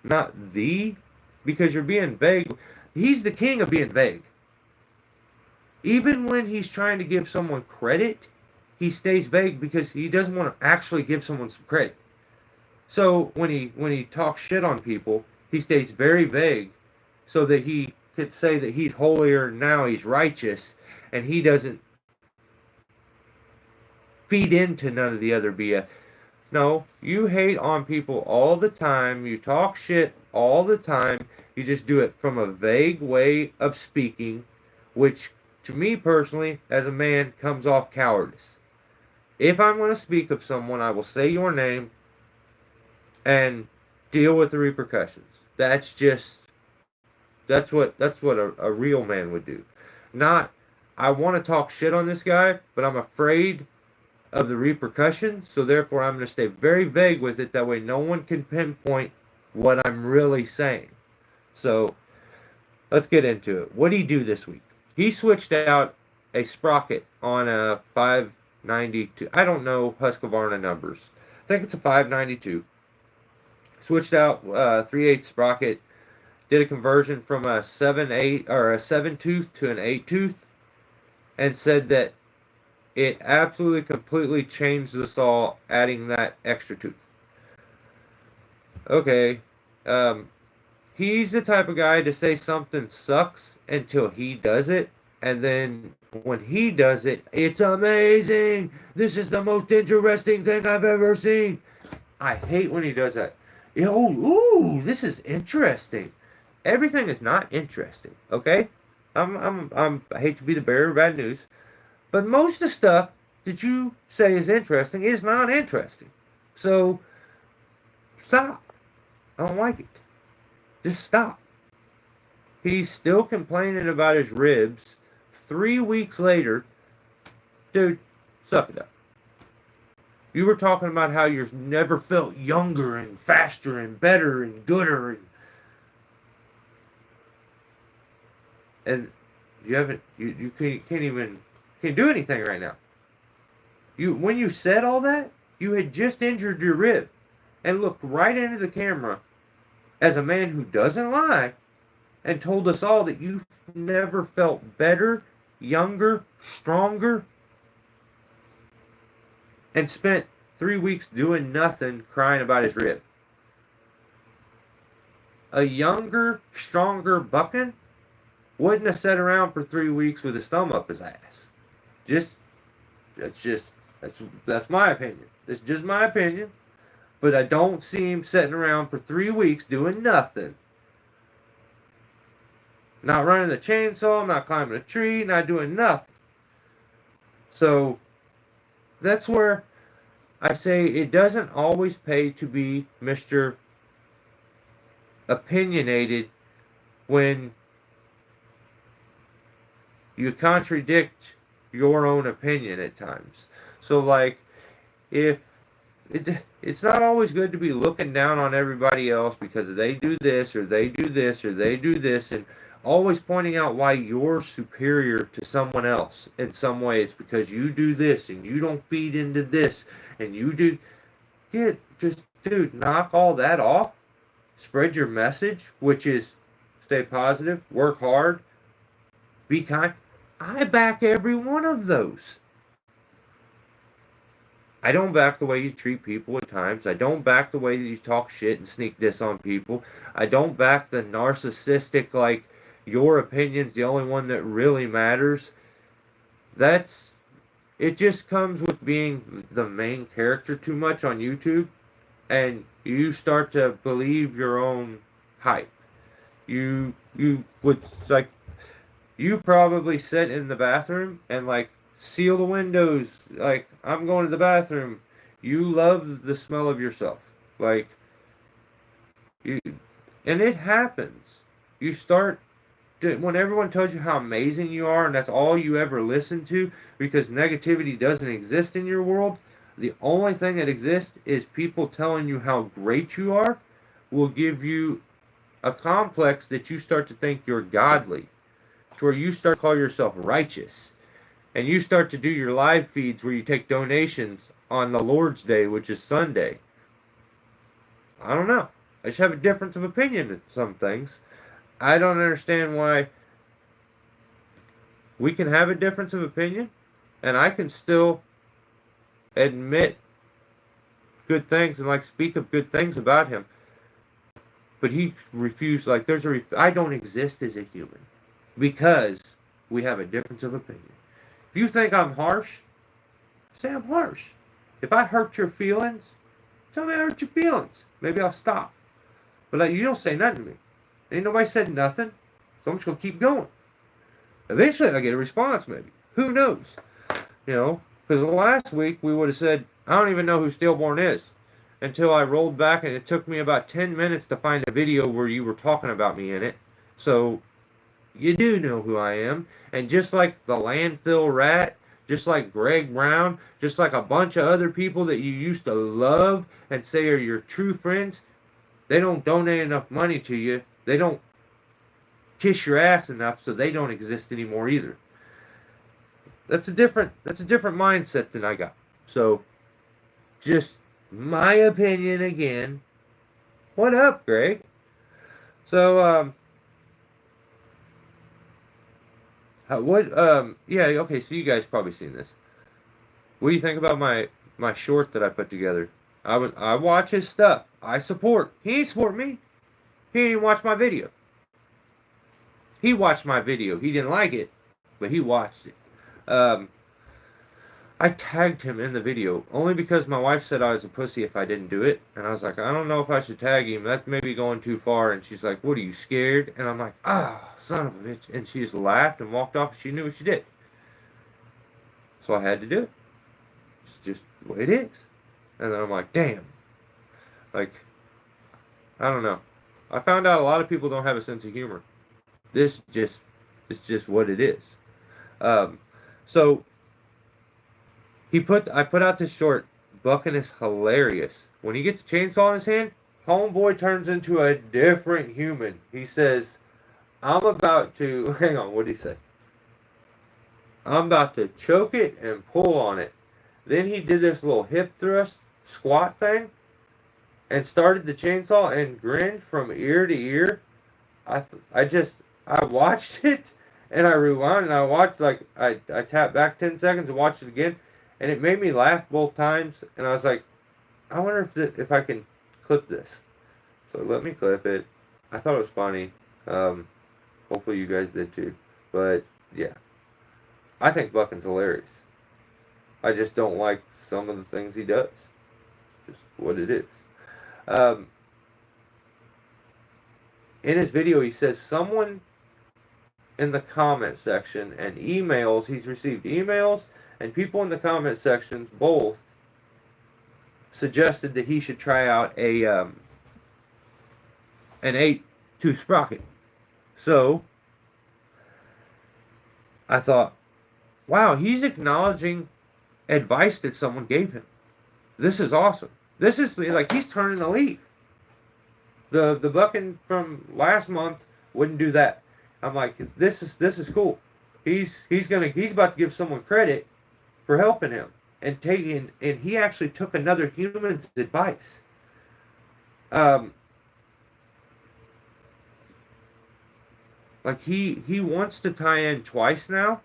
Not the? Because you're being vague. He's the king of being vague. Even when he's trying to give someone credit, he stays vague because he doesn't want to actually give someone some credit. So when he talks shit on people, he stays very vague so that he could say that he's holier now, he's righteous, and he doesn't feed into none of the other BS. No, you hate on people all the time. You talk shit all the time. You just do it from a vague way of speaking, which, to me personally, as a man, comes off cowardice. If I'm going to speak of someone, I will say your name and deal with the repercussions. That's what a real man would do. Not, I want to talk shit on this guy, but I'm afraid of the repercussions, so therefore I'm going to stay very vague with it. That way no one can pinpoint what I'm really saying. So, let's get into it. What did he do this week? He switched out a sprocket on a 592. I don't know Husqvarna numbers. I think it's a 592. Switched out 3/8 sprocket. Did a conversion from a 7/8 or a 7-tooth to an 8-tooth, and said that it absolutely completely changed the saw, adding that extra tooth. Okay, he's the type of guy to say something sucks until he does it, and then when he does it, it's amazing. This is the most interesting thing I've ever seen. I hate when he does that. Ooh, this is interesting. Everything is not interesting, okay? I hate to be the bearer of bad news, but most of the stuff that you say is interesting is not interesting. So, stop. I don't like it. Just stop. He's still complaining about his ribs. 3 weeks later, dude, suck it up. You were talking about how you've never felt younger and faster and better and gooder, and you haven't. You can't do anything right now. When you said all that, you had just injured your rib, and looked right into the camera as a man who doesn't lie, and told us all that you never felt better, younger, stronger, and spent 3 weeks doing nothing, crying about his rib. A younger, stronger bucking wouldn't have sat around for 3 weeks with his thumb up his ass. That's my opinion. It's just my opinion. But I don't see him sitting around for 3 weeks doing nothing. Not running the chainsaw, not climbing a tree, not doing nothing. So, that's where I say it doesn't always pay to be Mr. Opinionated when you contradict your own opinion at times. So, like, if it's not always good to be looking down on everybody else because they do this, or they do this, or they do this, and always pointing out why you're superior to someone else in some ways because you do this, and you don't feed into this, and you do... Dude, knock all that off. Spread your message, which is stay positive, work hard, be kind. I back every one of those. I don't back the way you treat people at times. I don't back the way that you talk shit and sneak diss on people. I don't back the narcissistic, like, your opinion's the only one that really matters. It just comes with being the main character too much on YouTube, and you start to believe your own hype. You probably sit in the bathroom and, like, seal the windows, like, I'm going to the bathroom. You love the smell of yourself. Like, you, and it happens. You start when everyone tells you how amazing you are and that's all you ever listen to because negativity doesn't exist in your world, the only thing that exists is people telling you how great you are will give you a complex that you start to think you're godly, to where you start to call yourself righteous. And you start to do your live feeds where you take donations on the Lord's Day, which is Sunday. I don't know. I just have a difference of opinion in some things. I don't understand why we can have a difference of opinion and I can still admit good things and like speak of good things about him. But he refused, like I don't exist as a human because we have a difference of opinion. If you think I'm harsh, say I'm harsh. If I hurt your feelings, tell me I hurt your feelings. Maybe I'll stop. But like, you don't say nothing to me. Ain't nobody said nothing, so I'm just going to keep going. Eventually I'll get a response maybe. Who knows? You know, because last week we would have said, I don't even know who Stillborn is. Until I rolled back and it took me about 10 minutes to find a video where you were talking about me in it. So, you do know who I am. And just like the landfill rat, just like Greg Brown, just like a bunch of other people that you used to love and say are your true friends, they don't donate enough money to you. They don't kiss your ass enough, so they don't exist anymore either. That's a different mindset than I got. So, just my opinion again. What up, Greg? So, yeah, okay, so you guys probably seen this. What do you think about my short that I put together? I watch his stuff. I support. He ain't support me. He didn't even watch my video. He watched my video. He didn't like it, but he watched it. I tagged him in the video only because my wife said I was a pussy if I didn't do it. And I was like, I don't know if I should tag him. That's maybe going too far. And she's like, what, are you scared? And I'm like, son of a bitch. And she just laughed and walked off. She knew what she did. So I had to do it. It's just the way it is. And then I'm like, damn. Like, I don't know. I found out a lot of people don't have a sense of humor. It's just what it is. So I put out this short. Bucking is hilarious. When he gets a chainsaw in his hand, homeboy turns into a different human. He says, I'm about to, hang on, what did he say? I'm about to choke it and pull on it. Then he did this little hip thrust squat thing and started the chainsaw and grinned from ear to ear. I watched it and I rewound and I watched, like, I tapped back 10 seconds and watched it again and it made me laugh both times and I was like, I wonder if I can clip this. So let me clip it. I thought it was funny. Hopefully you guys did too. But yeah, I think Buckin's hilarious. I just don't like some of the things he does. Just what it is. In his video, he says someone in the comment section and emails, he's received emails and people in the comment sections both suggested that he should try out an 8-tooth sprocket. So I thought, wow, he's acknowledging advice that someone gave him. This is awesome. This is like he's turning a leaf. The bucking from last month wouldn't do that. I'm like, this is cool. He's about to give someone credit for helping him and he actually took another human's advice. Like he wants to tie in twice now,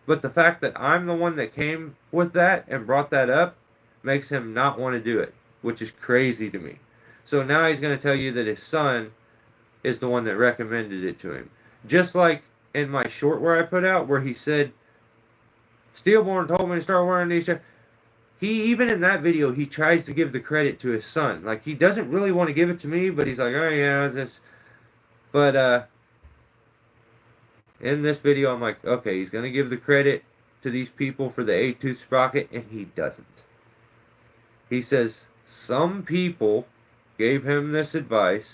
but the fact that I'm the one that came with that and brought that up makes him not want to do it, which is crazy to me. So now he's going to tell you that his son is the one that recommended it to him. Just like in my short where I put out, where he said, Steelborn told me to start wearing these. Even in that video, he tries to give the credit to his son. Like, he doesn't really want to give it to me, but he's like, oh yeah, this. But, in this video, I'm like, okay, he's going to give the credit to these people for the 8-tooth sprocket, and he doesn't. He says some people gave him this advice.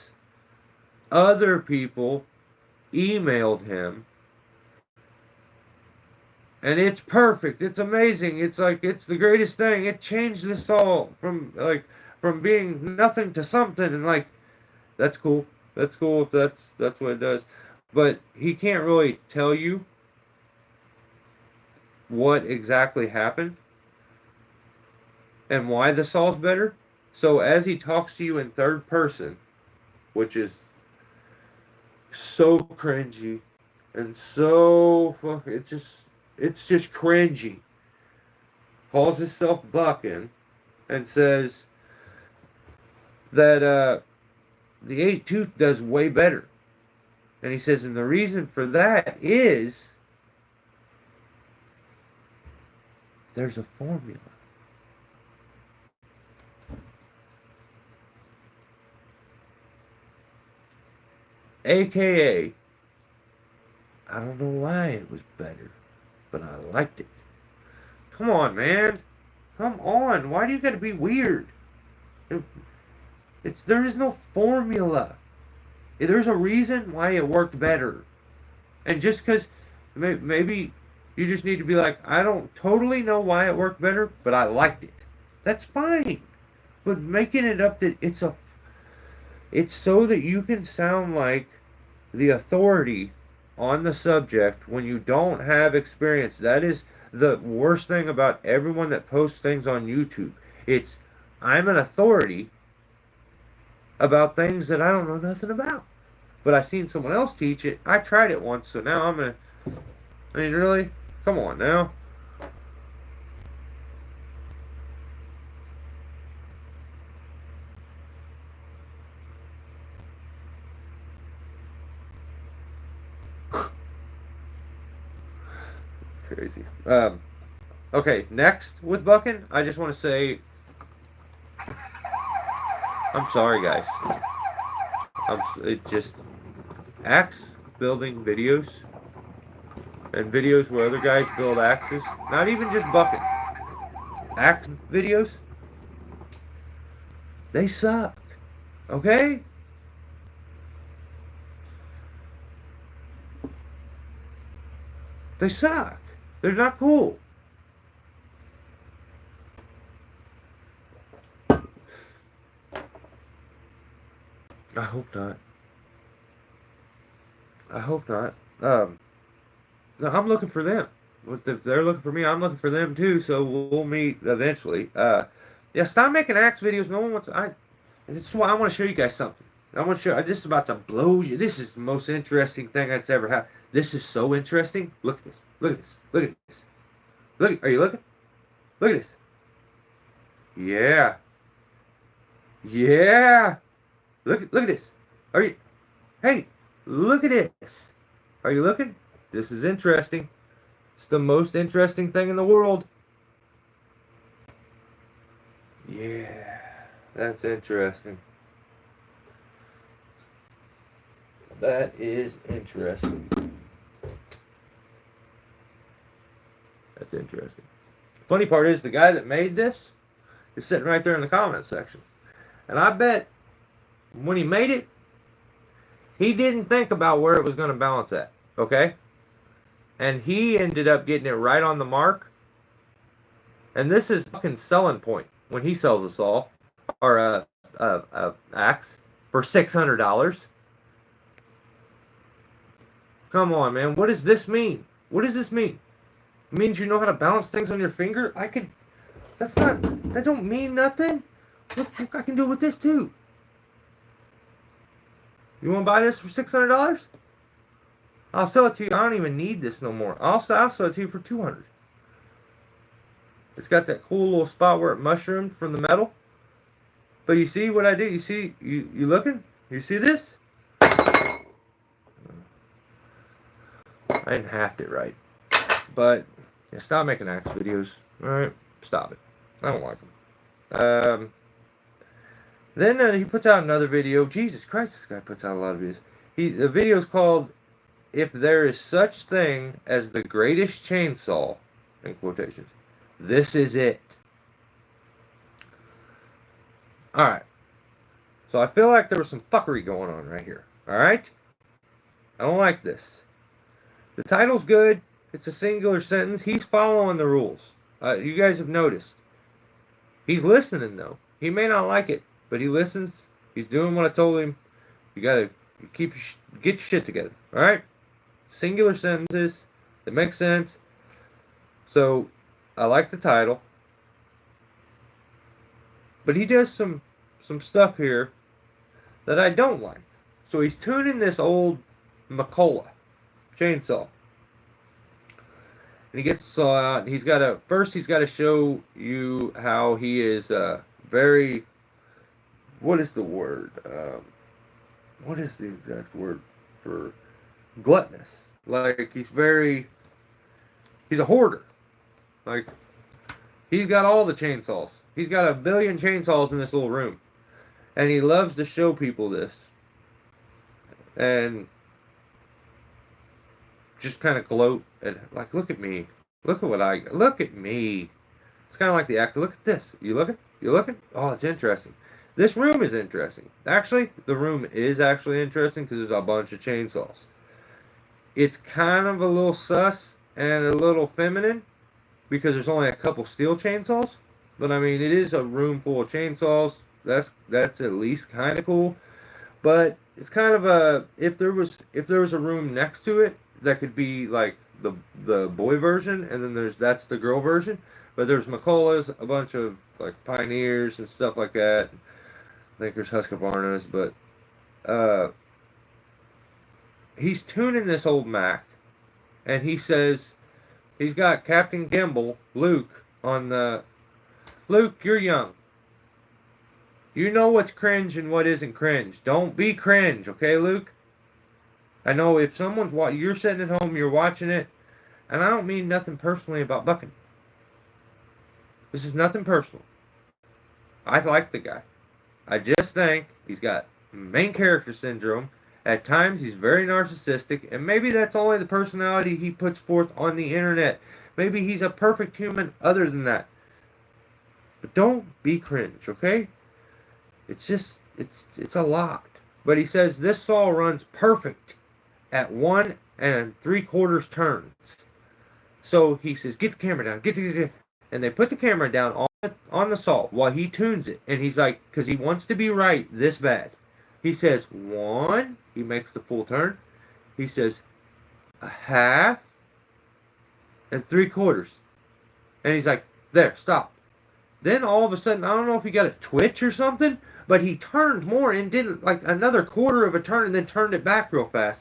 Other people emailed him. And it's perfect. It's amazing. It's like it's the greatest thing. It changed this all from being nothing to something. And like that's cool. That's cool if that's what it does. But he can't really tell you what exactly happened and why the saw's better. So as he talks to you in third person, which is so cringy and so it's just cringy. Calls himself Buckin and says that the 8 tooth does way better. And he says, and the reason for that is there's a formula. AKA, I don't know why it was better, but I liked it. Come on, man. Come on. Why do you gotta be weird? There is no formula. There's a reason why it worked better. And just because maybe you just need to be like, I don't totally know why it worked better, but I liked it. That's fine. But making it up that it's so that you can sound like the authority on the subject when you don't have experience. That is the worst thing about everyone that posts things on YouTube. It's, I'm an authority about things that I don't know nothing about. But I seen someone else teach it. I tried it once, so now I'm gonna... I mean, really? Come on now. Crazy. Okay, next with Buckin, I just want to say, I'm sorry, guys. It just axe building videos and videos where other guys build axes. Not even just Buckin. Axe videos. They suck. Okay? They suck. They're not cool. I hope not. I hope not. No, I'm looking for them. If they're looking for me, I'm looking for them too, so we'll meet eventually. Yeah, stop making axe videos. No one wants... This is why I want to show you guys something. I want to show... I'm just about to blow you. This is the most interesting thing that's ever happened. This is so interesting. Look at this. Look at this. Look at this. Look. Are you looking? Look at this. Yeah. Yeah. Look at this. Are you... Hey, look at this. Are you looking? This is interesting. It's the most interesting thing in the world. Yeah, that's interesting. That is interesting. That's interesting. Funny part is the guy that made this is sitting right there in the comment section. And I bet when he made it, he didn't think about where it was going to balance at. Okay? And he ended up getting it right on the mark. And this is fucking selling point when he sells a saw or a axe for $600. Come on, man. What does this mean? What does this mean? It means you know how to balance things on your finger? That don't mean nothing. Look, I can do it with this too. You want to buy this for $600? I'll sell it to you. I don't even need this no more. I'll sell it to you for $200. It's got that cool little spot where it mushroomed from the metal. But you see what I did? You see, you looking? You see this? I didn't half it right. But, yeah, stop making axe videos. Alright? Stop it. I don't like them. Then he puts out another video. Jesus Christ, this guy puts out a lot of videos. The video's called, "If There Is Such Thing as the Greatest Chainsaw," in quotations. This is it. Alright. So I feel like there was some fuckery going on right here. Alright? I don't like this. The title's good. It's a singular sentence. He's following the rules. You guys have noticed. He's listening, though. He may not like it, but he listens. He's doing what I told him. You gotta get your shit together. Alright? Singular sentences that make sense. So, I like the title. But he does some stuff here that I don't like. So he's tuning this old Macola chainsaw. And he gets the saw out, and he's got to show you how he is very, what is the word? What is the exact word for gluttonous? Like, he's a hoarder. Like, he's got all the chainsaws. He's got 1 billion chainsaws in this little room. And he loves to show people this. And just kind of gloat and like, look at me. Look at what I got. Look at me. It's kind of like the actor. Look at this. You looking? You looking? Oh, it's interesting. This room is interesting. Actually, the room is actually interesting because there's a bunch of chainsaws. It's kind of a little sus and a little feminine because there's only a couple steel chainsaws. But I mean, it is a room full of chainsaws. That's at least kind of cool. But it's kind of a, if there was a room next to it that could be like the boy version, and then that's the girl version. But there's Macolas, a bunch of like Pioneers and stuff like that. I think there's Husqvarnas, but he's tuning this old Mac, and he says he's got Captain Gimbal, Luke, on the. Luke, you're young. You know what's cringe and what isn't cringe. Don't be cringe, okay, Luke? I know if someone's you're sitting at home, you're watching it, and I don't mean nothing personally about Bucking. This is nothing personal. I like the guy. I just think he's got main character syndrome. At times, he's very narcissistic, and maybe that's only the personality he puts forth on the internet. Maybe he's a perfect human other than that. But don't be cringe, okay? It's just, it's a lot. But he says this saw runs perfect at 1 3/4 turns. So he says, get the camera down, get the, and they put the camera down on the saw while he tunes it. And he's like, because he wants to be right this bad. He says 1, he makes the full turn. He says 1/2 3/4. And he's like, there, stop. Then all of a sudden, I don't know if he got a twitch or something, but he turned more and did like another 1/4 of a turn and then turned it back real fast.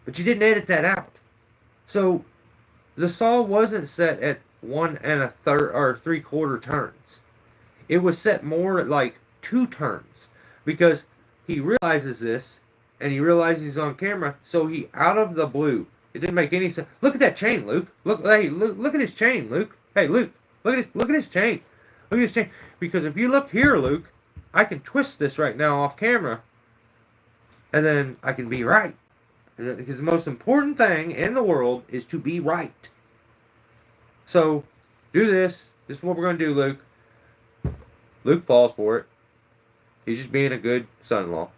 But you didn't edit that out. So the saw wasn't set at 1 3/4 turns. It was set more at like 2 turns. Because he realizes this, and he realizes he's on camera, so he, out of the blue, it didn't make any sense. Look at that chain, Luke. Look at his chain, Luke. Hey, Luke, look at his chain. Look at his chain. Because if you look here, Luke, I can twist this right now off camera, and then I can be right. Because the most important thing in the world is to be right. So, do this. This is what we're going to do, Luke. Luke falls for it. He's just being a good son-in-law.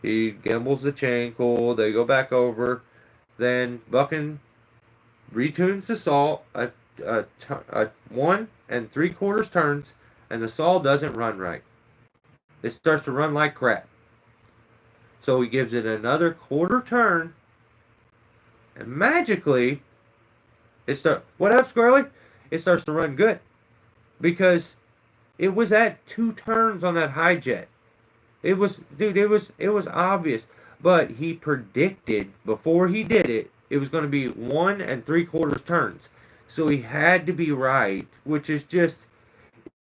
He gimbals the chain, cool. They go back over. Then Bucking retunes the saw at 1 3/4 turns, and the saw doesn't run right. It starts to run like crap. So he gives it another 1/4 turn, and magically, what up, Squirrely? It starts to run good. Because it was at 2 turns on that high jet. It was obvious. But he predicted, before he did it, it was going to be 1 3/4 turns. So he had to be right, which is just,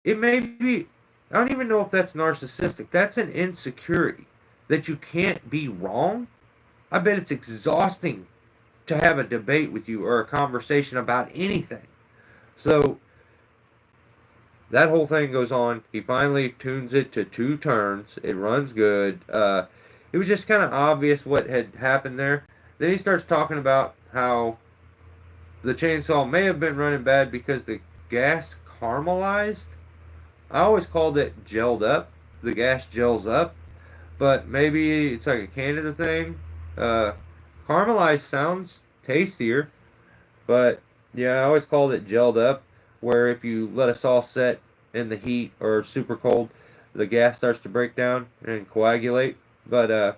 it may be, I don't even know if that's narcissistic. That's an insecurity, that you can't be wrong. I bet it's exhausting to have a debate with you or a conversation about anything. So, that whole thing goes on. He finally tunes it to 2 turns. It runs good. It was just kind of obvious what had happened there. Then he starts talking about how the chainsaw may have been running bad because the gas caramelized. I always called it gelled up. the gas gels up, but maybe it's like a Canada thing. Caramelized sounds tastier, but yeah, I always called it gelled up, where if you let a sauce set in the heat or super cold, the gas starts to break down and coagulate. But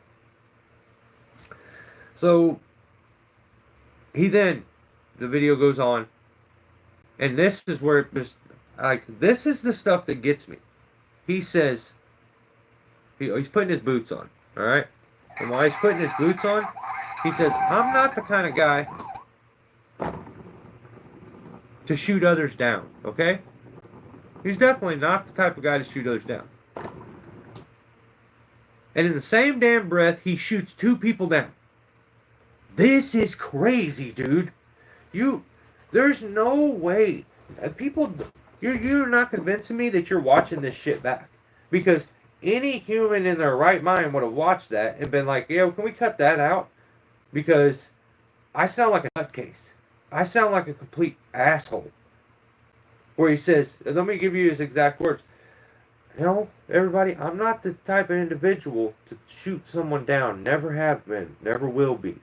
so the video goes on, and this is where it just, like, this is the stuff that gets me. He says, he's putting his boots on, alright? And while he's putting his boots on, he says, I'm not the kind of guy to shoot others down, okay? He's definitely not the type of guy to shoot others down. And in the same damn breath, he shoots 2 people down. This is crazy, dude. There's no way. People, you're not convincing me that you're watching this shit back. Because any human in their right mind would have watched that and been like, yo, can we cut that out? Because I sound like a nutcase. I sound like a complete asshole. Where he says, let me give you his exact words. You know, everybody, I'm not the type of individual to shoot someone down. Never have been. Never will be.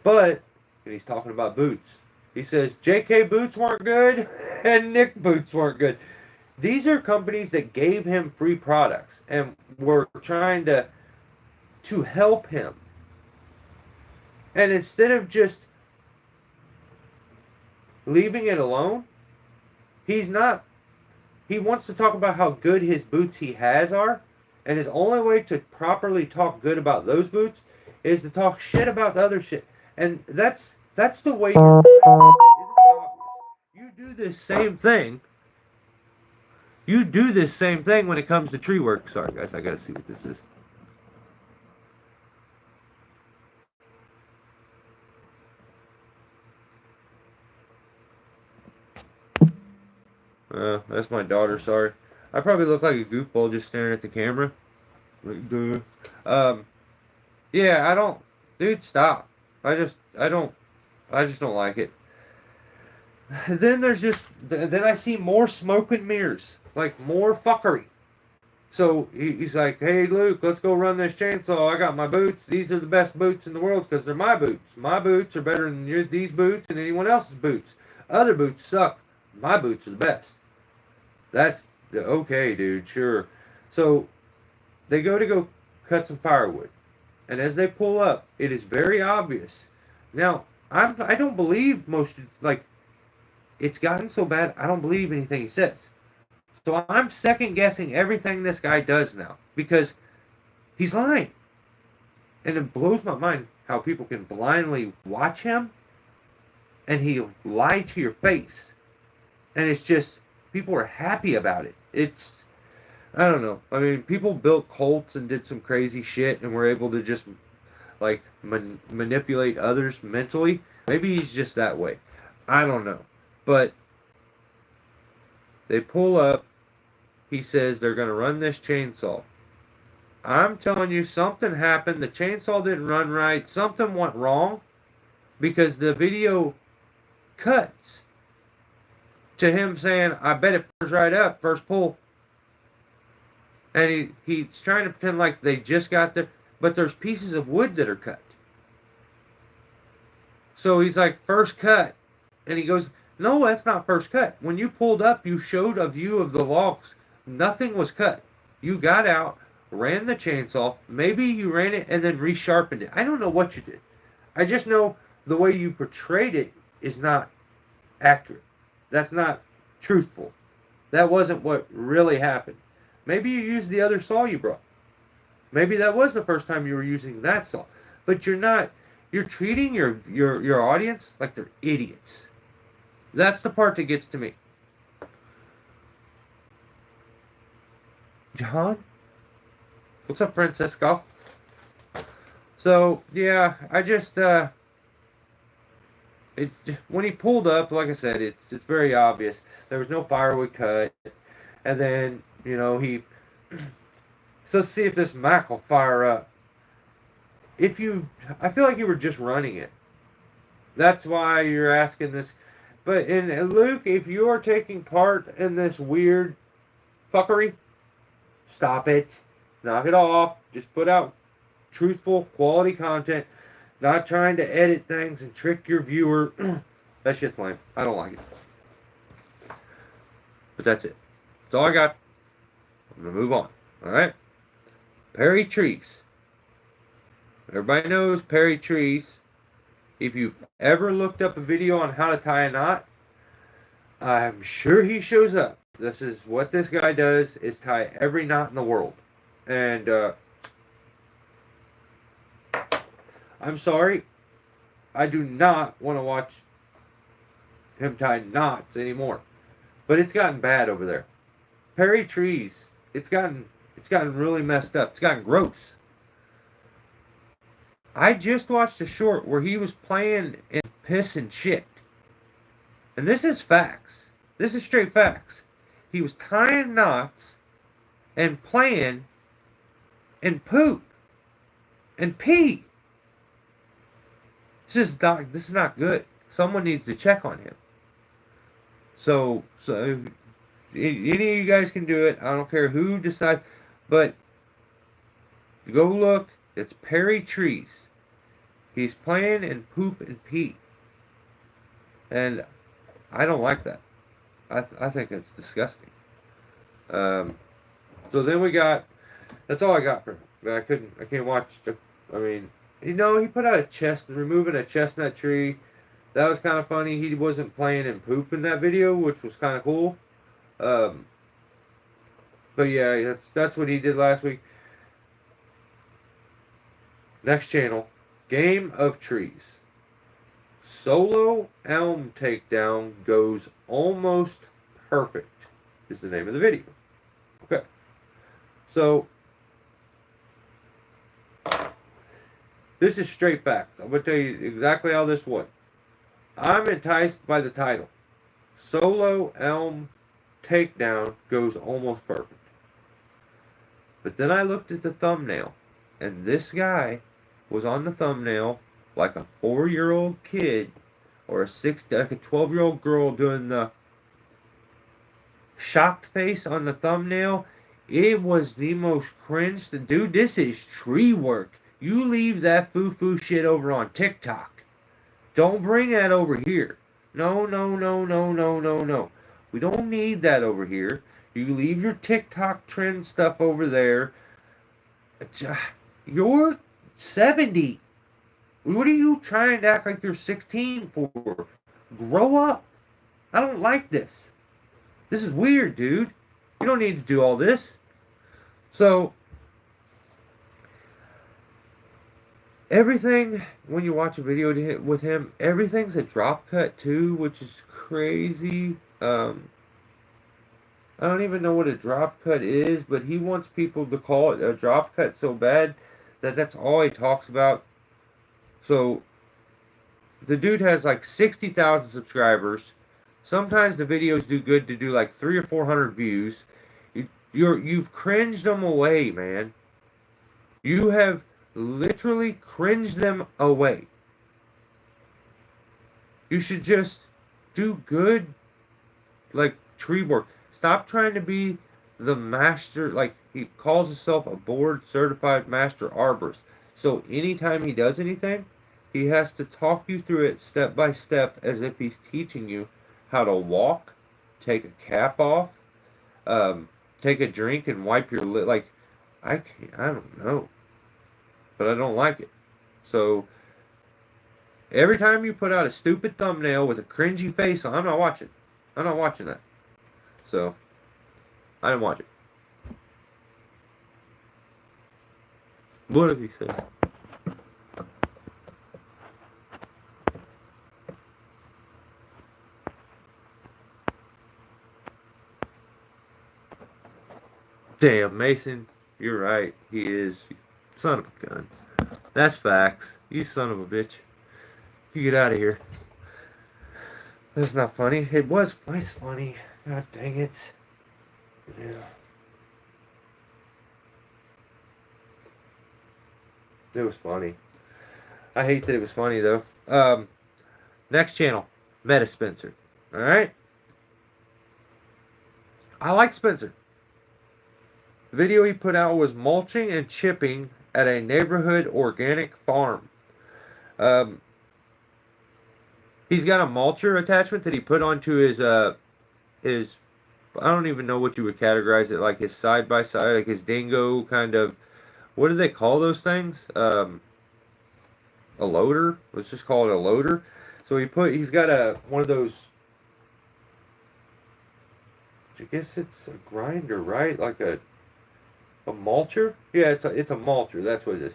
But, and he's talking about boots. He says, JK boots weren't good, and Nick boots weren't good. These are companies that gave him free products and were trying to help him. And instead of just leaving it alone, he wants to talk about how good his boots he has are, and his only way to properly talk good about those boots is to talk shit about the other shit. And that's the way you do this same thing. You do this same thing when it comes to tree work. Sorry guys, I gotta see what this is. That's my daughter, sorry. I probably look like a goofball just staring at the camera. Like, duh. Yeah, dude, stop. I just don't like it. Then then I see more smoke and mirrors. Like, more fuckery. So, he's like, hey, Luke, let's go run this chainsaw. I got my boots. These are the best boots in the world because they're my boots. My boots are better than these boots and anyone else's boots. Other boots suck. My boots are the best. That's okay, dude, sure. So, they go cut some firewood. And as they pull up, it is very obvious. Now, I don't believe it's gotten so bad, I don't believe anything he says. So I'm second guessing everything this guy does now. Because he's lying. And it blows my mind how people can blindly watch him and he'll lie to your face. And it's just, people are happy about it. I don't know. I mean, people built cults and did some crazy shit and were able to just, like, manipulate others mentally. Maybe he's just that way. I don't know. But they pull up. He says they're going to run this chainsaw. I'm telling you, something happened. The chainsaw didn't run right. Something went wrong. Because the video cuts to him saying, I bet it fires right up, first pull. And he's trying to pretend like they just got there, but there's pieces of wood that are cut. So he's like, first cut. And he goes, no, that's not first cut. When you pulled up, you showed a view of the logs. Nothing was cut. You got out, ran the chainsaw. Maybe you ran it and then resharpened it. I don't know what you did. I just know the way you portrayed it is not accurate. That's not truthful. That wasn't what really happened. Maybe you used the other saw you brought. Maybe that was the first time you were using that saw. But you're treating your audience like they're idiots. That's the part that gets to me. John? What's up, Francesco? So, yeah, I just, when he pulled up, like I said, it's very obvious. There was no firewood cut. And then, so let's see if this Mac will fire up. I feel like you were just running it. That's why you're asking this. But Luke, if you are taking part in this weird fuckery, Stop it. Knock it off. Just put out truthful, quality content. Not trying to edit things and trick your viewer. That shit's lame. I don't like it. But that's it. That's all I got. I'm going to move on. Alright? Perry Trees. Everybody knows Perry Trees. If you've ever looked up a video on how to tie a knot, I'm sure he shows up. This is what this guy does, is tie every knot in the world. And, I'm sorry, I do not want to watch him tie knots anymore. But it's gotten bad over there. Perry Trees, it's gotten really messed up. It's gotten gross. I just watched a short where he was playing in piss and shit. And this is facts. This is straight facts. He was tying knots and playing in poop and pee. This is not good. Someone needs to check on him. So any of you guys can do it. I don't care who decides, but go look. It's Perry Trees. He's playing in poop and pee, and I don't like that. I think it's disgusting. So then we got. That's all I got for him. I can't watch. I mean, he put out removing a chestnut tree. That was kind of funny. He wasn't playing in poop in that video, which was kind of cool. But yeah, that's what he did last week. Next channel, Game of Trees. Solo elm takedown goes almost perfect is the name of the video. Okay. So, this is straight facts. I'm going to tell you exactly how this went. I'm enticed by the title. Solo elm takedown goes almost perfect. But then I looked at the thumbnail, and this guy was on the thumbnail like a 4-year-old kid or like a 12-year-old girl doing the shocked face on the thumbnail. It was the most cringe. Dude, this is tree work. You leave that foo-foo shit over on TikTok. Don't bring that over here. No. We don't need that over here. You leave your TikTok trend stuff over there. You're 70. What are you trying to act like you're 16 for? Grow up. I don't like this. This is weird, dude. You don't need to do all this. So, everything, when you watch a video with him, everything's a drop cut too, which is crazy. I don't even know what a drop cut is, but he wants people to call it a drop cut so bad that that's all he talks about. So, the dude has like 60,000 subscribers. Sometimes the videos do good to do like 300 or 400 views. You've cringed them away, man. You have literally cringed them away. You should just do good, like, tree work. Stop trying to be the master, like, he calls himself a board certified master arborist. So anytime he does anything, he has to talk you through it step by step as if he's teaching you how to walk, take a cap off, take a drink and wipe your lip. Like, I don't know. But I don't like it. So, every time you put out a stupid thumbnail with a cringy face on, I'm not watching. I'm not watching that. So, I didn't watch it. What does he say? Damn, Mason, you're right. He is. Son of a gun. That's facts. You son of a bitch. You get out of here. That's not funny. It was funny. God dang it. Yeah. It was funny. I hate that it was funny, though. Next channel. Meta Spencer. Alright? I like Spencer. The video he put out was mulching and chipping at a neighborhood organic farm. Um, he's got a mulcher attachment that he put onto his I don't even know what you would categorize it, like his side by side, like his dingo kind of. What do they call those things? A loader. Let's just call it a loader. So he's got one of those. I guess it's a grinder, right? Like a mulcher. Yeah, it's a mulcher. That's what it is.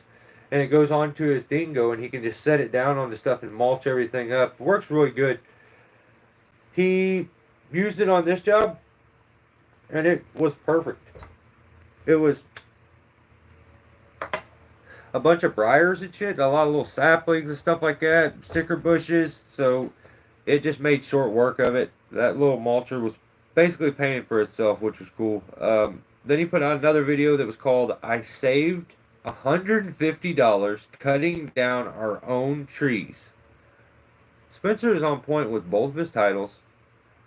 And it goes onto his dingo, and he can just set it down on the stuff and mulch everything up. It works really good. He used it on this job, and it was perfect. It was a bunch of briars and shit, a lot of little saplings and stuff like that, sticker bushes, so it just made short work of it. That little mulcher was basically paying for itself, which was cool. Then he put out another video that was called I Saved $150 Cutting Down Our Own Trees. Spencer is on point with both of his titles.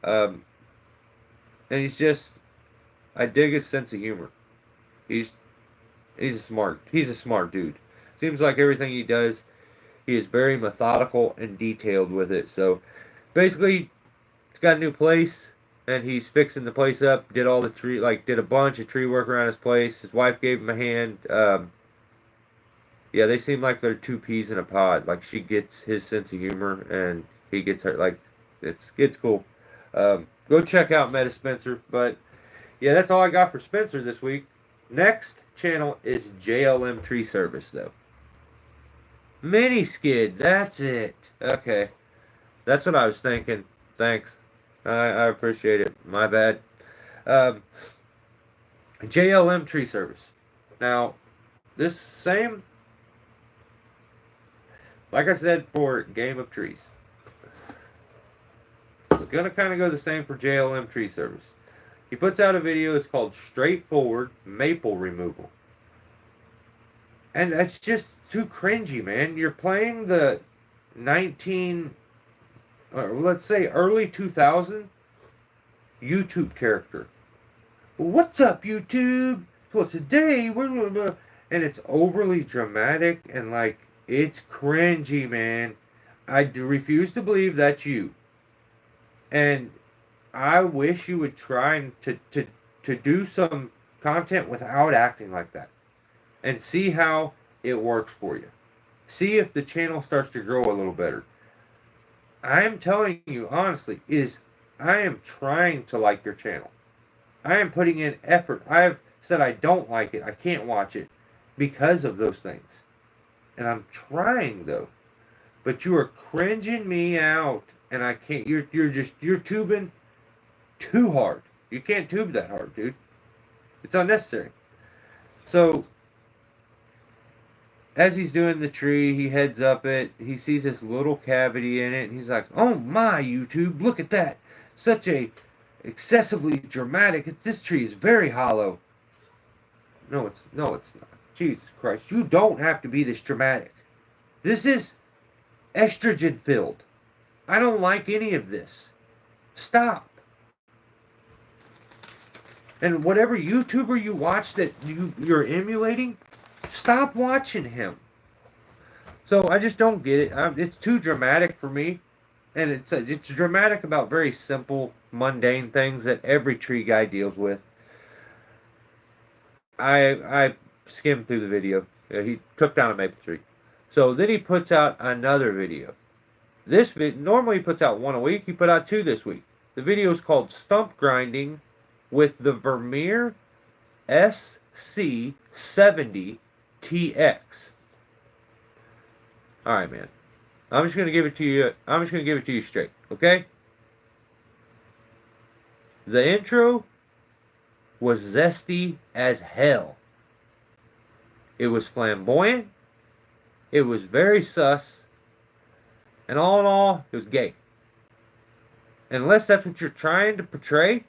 And I dig his sense of humor. He's a smart dude. Seems like everything he does, he is very methodical and detailed with it. So basically, he's got a new place, and he's fixing the place up. Did all the did a bunch of tree work around his place. His wife gave him a hand. Yeah, they seem like they're two peas in a pod. Like, she gets his sense of humor, and he gets her. Like, it's cool. Go check out Meta Spencer. But yeah, that's all I got for Spencer this week. Next channel is JLM Tree Service, though. Mini skid, that's it. Okay, that's what I was thinking. Thanks, I appreciate it. My bad. JLM Tree Service. Now, this same, like I said for Game of Trees, it's gonna kind of go the same for JLM Tree Service. He puts out a video that's called Straightforward Maple Removal. And that's just too cringy, man. You're playing the let's say early 2000 YouTube character. What's up, YouTube? Well, today we're... And it's overly dramatic and, like, it's cringy, man. I refuse to believe that's you. And I wish you would try to do some content without acting like that. And see how it works for you. See if the channel starts to grow a little better. I am telling you, honestly, I am trying to like your channel. I am putting in effort. I have said I don't like it. I can't watch it because of those things. And I'm trying, though. But you are cringing me out. And I can't. You're tubing too hard. You can't tube that hard, dude. It's unnecessary. So, as he's doing the tree, he heads up it. He sees this little cavity in it, and he's like, "Oh my, YouTube! Look at that! Such a excessively dramatic. This tree is very hollow." No, it's not. Jesus Christ! You don't have to be this dramatic. This is estrogen filled. I don't like any of this. Stop. And whatever YouTuber you watch that you're emulating, stop watching him. So I just don't get it. It's too dramatic for me. And it's dramatic about very simple, mundane things that every tree guy deals with. I skimmed through the video. He took down a maple tree. So then he puts out another video. Normally he puts out one a week. He put out two this week. The video is called Stump Grinding with the Vermeer SC70TX. Alright, man. I'm just gonna give it to you. I'm just gonna give it to you straight, okay? The intro was zesty as hell. It was flamboyant. It was very sus. And all in all, it was gay. Unless that's what you're trying to portray.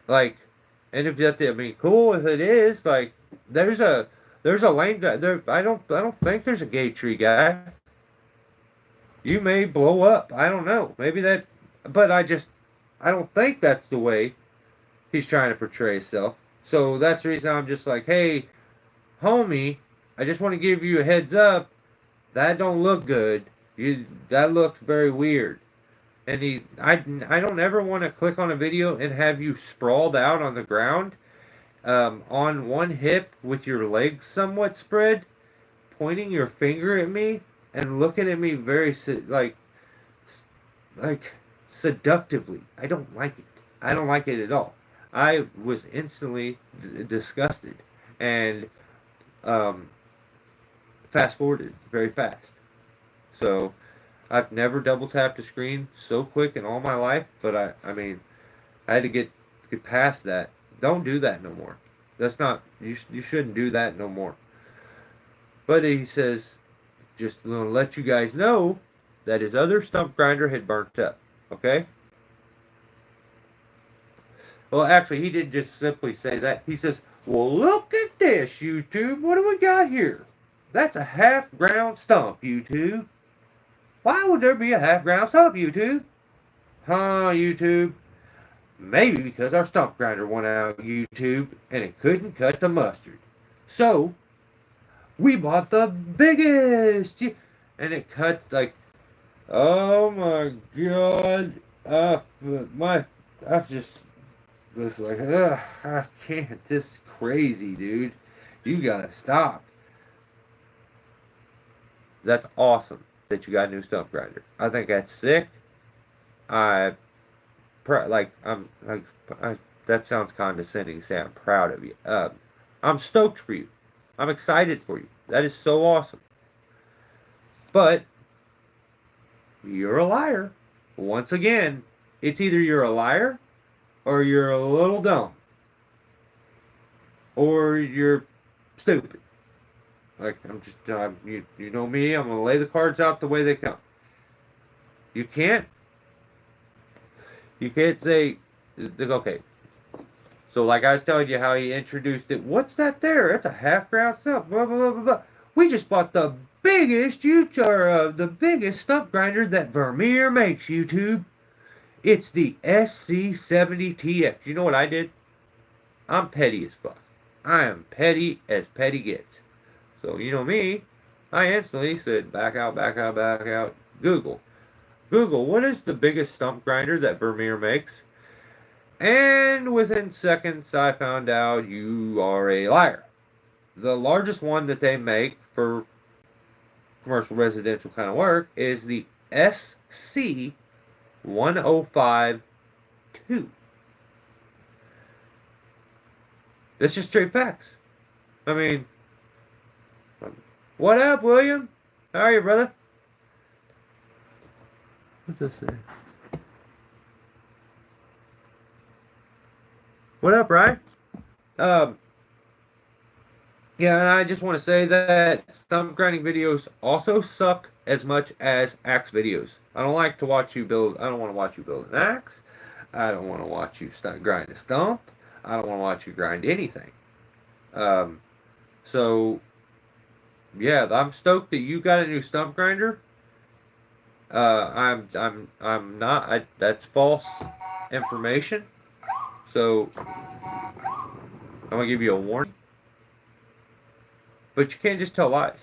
Like, and if that, I mean, cool if it is. Like, there's a lane there. I don't think there's a gay tree guy. You may blow up. I don't know. Maybe that, but I don't think that's the way he's trying to portray himself. So that's the reason I'm just like, hey, homie, I just want to give you a heads up. That don't look good. That looks very weird. And I don't ever want to click on a video and have you sprawled out on the ground, on one hip with your legs somewhat spread, pointing your finger at me and looking at me very like seductively. I don't like it. I don't like it at all. I was instantly disgusted and fast forwarded very fast. So I've never double tapped a screen so quick in all my life, but I mean, I had to get past that. Don't do that no more. That's not, you shouldn't do that no more. But he says, just to let you guys know that his other stump grinder had burnt up. Okay? Well, actually, he didn't just simply say that. He says, well, look at this, YouTube. What do we got here? That's a half-ground stump, YouTube. Why would there be a half-ground stump, YouTube? Huh, YouTube? Maybe because our stump grinder went out, YouTube, and it couldn't cut the mustard. So, we bought the biggest, and it cut like, oh my God, I just was like, ugh, I can't, this is crazy, dude. You gotta stop. That's awesome that you got a new stump grinder. I think that's sick. That sounds condescending to say I'm proud of you. I'm stoked for you. I'm excited for you. That is so awesome. But you're a liar. Once again, it's either you're a liar or you're a little dumb or you're stupid. Like, you know me, I'm going to lay the cards out the way they come. You can't say, okay. So like I was telling you how he introduced it, what's that there? It's a half-ground stump, blah, blah, blah, blah, blah. We just bought the biggest the biggest stump grinder that Vermeer makes, YouTube. It's the SC70TX. You know what I did? I'm petty as fuck. I am petty as petty gets. So, you know me, I instantly said, back out, back out, back out. Google, what is the biggest stump grinder that Vermeer makes? And within seconds, I found out you are a liar. The largest one that they make for commercial residential kind of work is the SC1052. That's just straight facts. I mean, what up, William? How are you, brother? What's this say? What up, Ryan? Yeah, and I just want to say that stump grinding videos also suck as much as axe videos. I don't like to watch you build. I don't want to watch you build an axe. I don't want to watch you grind a stump. I don't want to watch you grind anything. So yeah, I'm stoked that you got a new stump grinder. I'm not. That's false information. So I'm gonna give you a warning. But you can't just tell lies.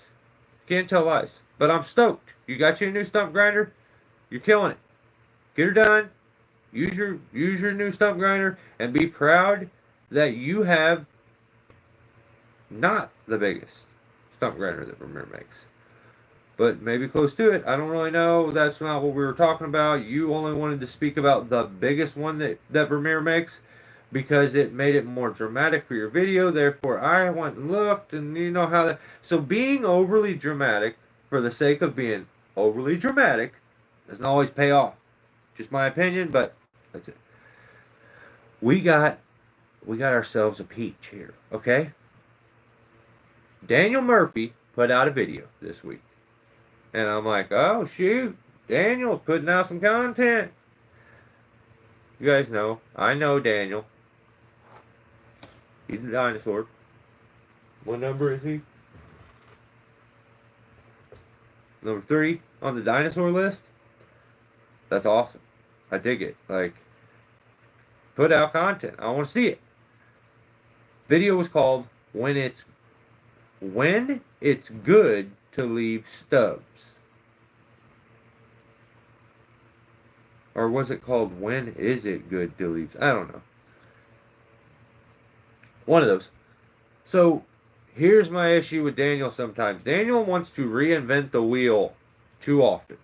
You can't tell lies. But I'm stoked. You got your new stump grinder. You're killing it. Get her done. Use your new stump grinder and be proud that you have not the biggest stump grinder that Vermeer makes. But maybe close to it. I don't really know. That's not what we were talking about. You only wanted to speak about the biggest one that Vermeer makes because it made it more dramatic for your video. Therefore, I went and looked, and you know how that... So being overly dramatic for the sake of being overly dramatic doesn't always pay off. Just my opinion, but that's it. We got ourselves a peach here, okay? Daniel Murphy put out a video this week. And I'm like, oh, shoot, Daniel's putting out some content. You guys know, I know Daniel. He's a dinosaur. What number is he? Number 3 on the dinosaur list? That's awesome. I dig it. Like, put out content. I want to see it. Video was called When It's Good to Leave Stubs. Or was it called When Is It Good to Leave? I don't know. One of those. So here's my issue with Daniel sometimes. Daniel wants to reinvent the wheel too often.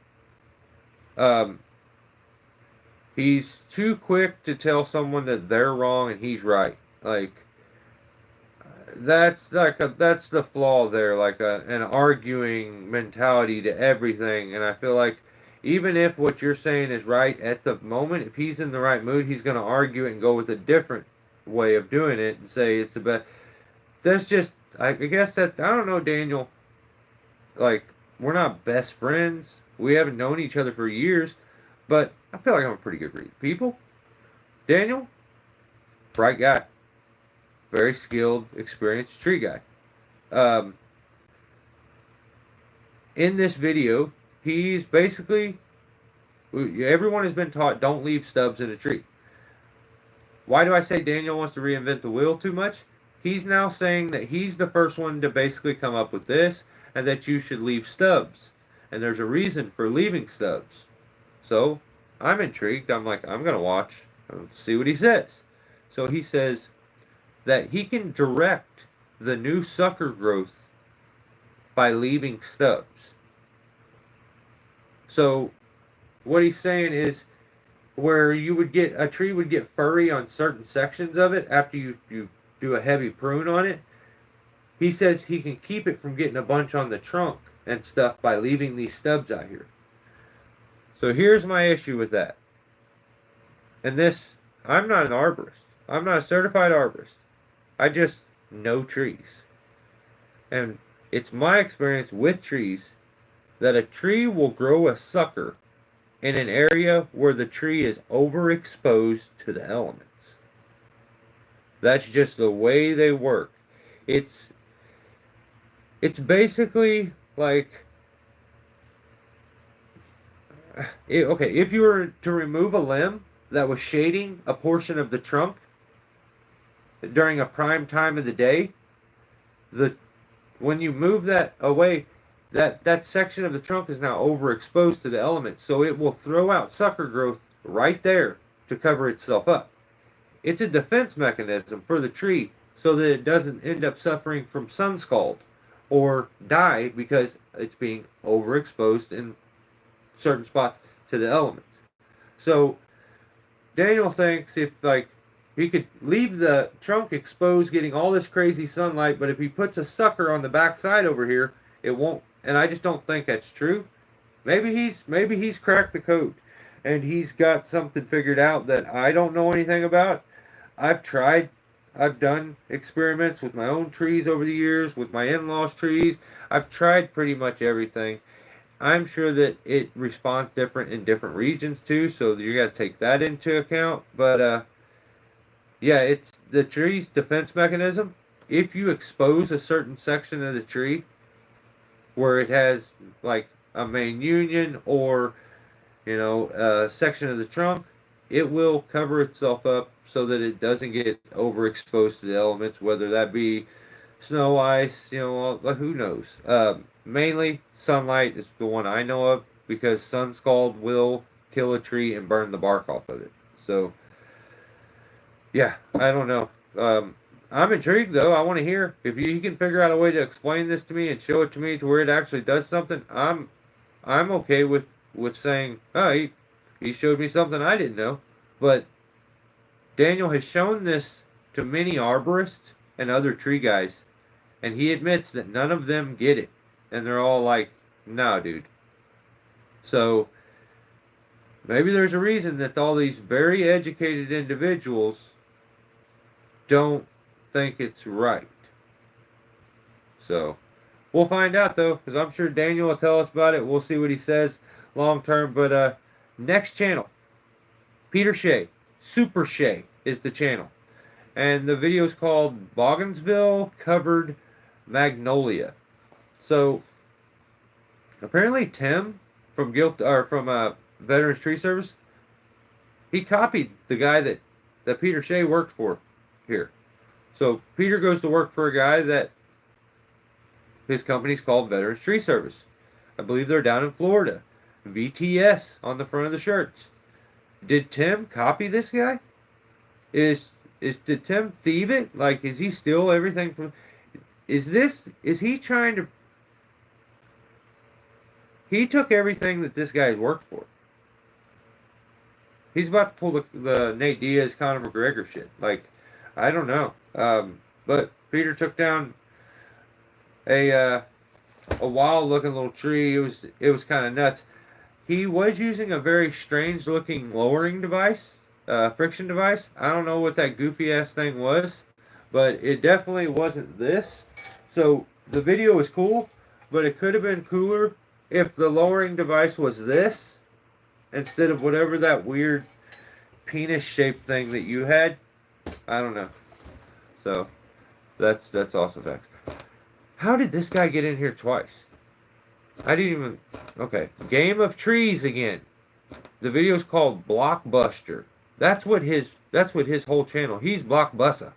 He's too quick to tell someone that they're wrong and he's right. Like, that's the flaw there, like an arguing mentality to everything. And I feel like even if what you're saying is right at the moment, if he's in the right mood, he's going to argue it and go with a different way of doing it and say it's the best. That's just, I guess that's, I don't know, Daniel. Like, we're not best friends. We haven't known each other for years, but I feel like I'm a pretty good read. People, Daniel, bright guy. Very skilled, experienced tree guy. In this video, he's basically, everyone has been taught don't leave stubs in a tree. Why do I say Daniel wants to reinvent the wheel too much? He's now saying that he's the first one to basically come up with this, and that you should leave stubs. And there's a reason for leaving stubs. So, I'm intrigued. I'm like, I'm going to watch, see what he says. So he says that he can direct the new sucker growth by leaving stubs. So what he's saying is, where you would get, a tree would get furry on certain sections of it after you do a heavy prune on it, he says he can keep it from getting a bunch on the trunk and stuff by leaving these stubs out here. So here's my issue with that. And this, I'm not an arborist. I'm not a certified arborist. I just know trees. And it's my experience with trees that a tree will grow a sucker in an area where the tree is overexposed to the elements. That's just the way they work. It's basically like, okay, if you were to remove a limb that was shading a portion of the trunk during a prime time of the day, when you move that away, that section of the trunk is now overexposed to the elements, so it will throw out sucker growth right there to cover itself up. It's a defense mechanism for the tree so that it doesn't end up suffering from sun scald or die because it's being overexposed in certain spots to the elements. So Daniel thinks if, like, he could leave the trunk exposed getting all this crazy sunlight, but if he puts a sucker on the back side over here, it won't. And I just don't think that's true. Maybe he's cracked the code and he's got something figured out that I don't know anything about. I've done experiments with my own trees over the years, with my in-laws' trees. I've tried pretty much everything. I'm sure that it responds different in different regions too, so you got to take that into account. But yeah, it's the tree's defense mechanism. If you expose a certain section of the tree where it has like a main union or, you know, a section of the trunk, it will cover itself up so that it doesn't get overexposed to the elements, whether that be snow, ice, you know, who knows. Mainly sunlight is the one I know of, because sun scald will kill a tree and burn the bark off of it. So yeah, I don't know. I'm intrigued though. I want to hear if you can figure out a way to explain this to me and show it to me to where it actually does something. I'm okay with saying, oh, he showed me something I didn't know. But Daniel has shown this to many arborists and other tree guys, and he admits that none of them get it, and they're all like, "No, dude." So maybe there's a reason that all these very educated individuals don't think it's right. So we'll find out though, because I'm sure Daniel will tell us about it. We'll see what he says long term. But next channel, Peter Shea, Super Shea is the channel, and the video is called Bogginsville Covered Magnolia. So apparently Tim from Veterans Tree Service, he copied the guy that that Peter Shea worked for here. So Peter goes to work for a guy that his company's called Veterans Tree Service. I believe they're down in Florida. VTS on the front of the shirts. Did Tim copy this guy? Did Tim thieve it? Like, is he steal everything from? Is he trying to? He took everything that this guy's worked for. He's about to pull the Nate Diaz, Conor McGregor shit. Like, I don't know. But Peter took down a wild-looking little tree. It was kind of nuts. He was using a very strange-looking lowering device, friction device. I don't know what that goofy-ass thing was, but it definitely wasn't this. So the video was cool, but it could have been cooler if the lowering device was this instead of whatever that weird penis-shaped thing that you had. I don't know. So that's also facts. How did this guy get in here twice? I didn't even... Okay. Game of Trees again. The video's called Blockbuster. That's what his whole channel... He's Blockbuster.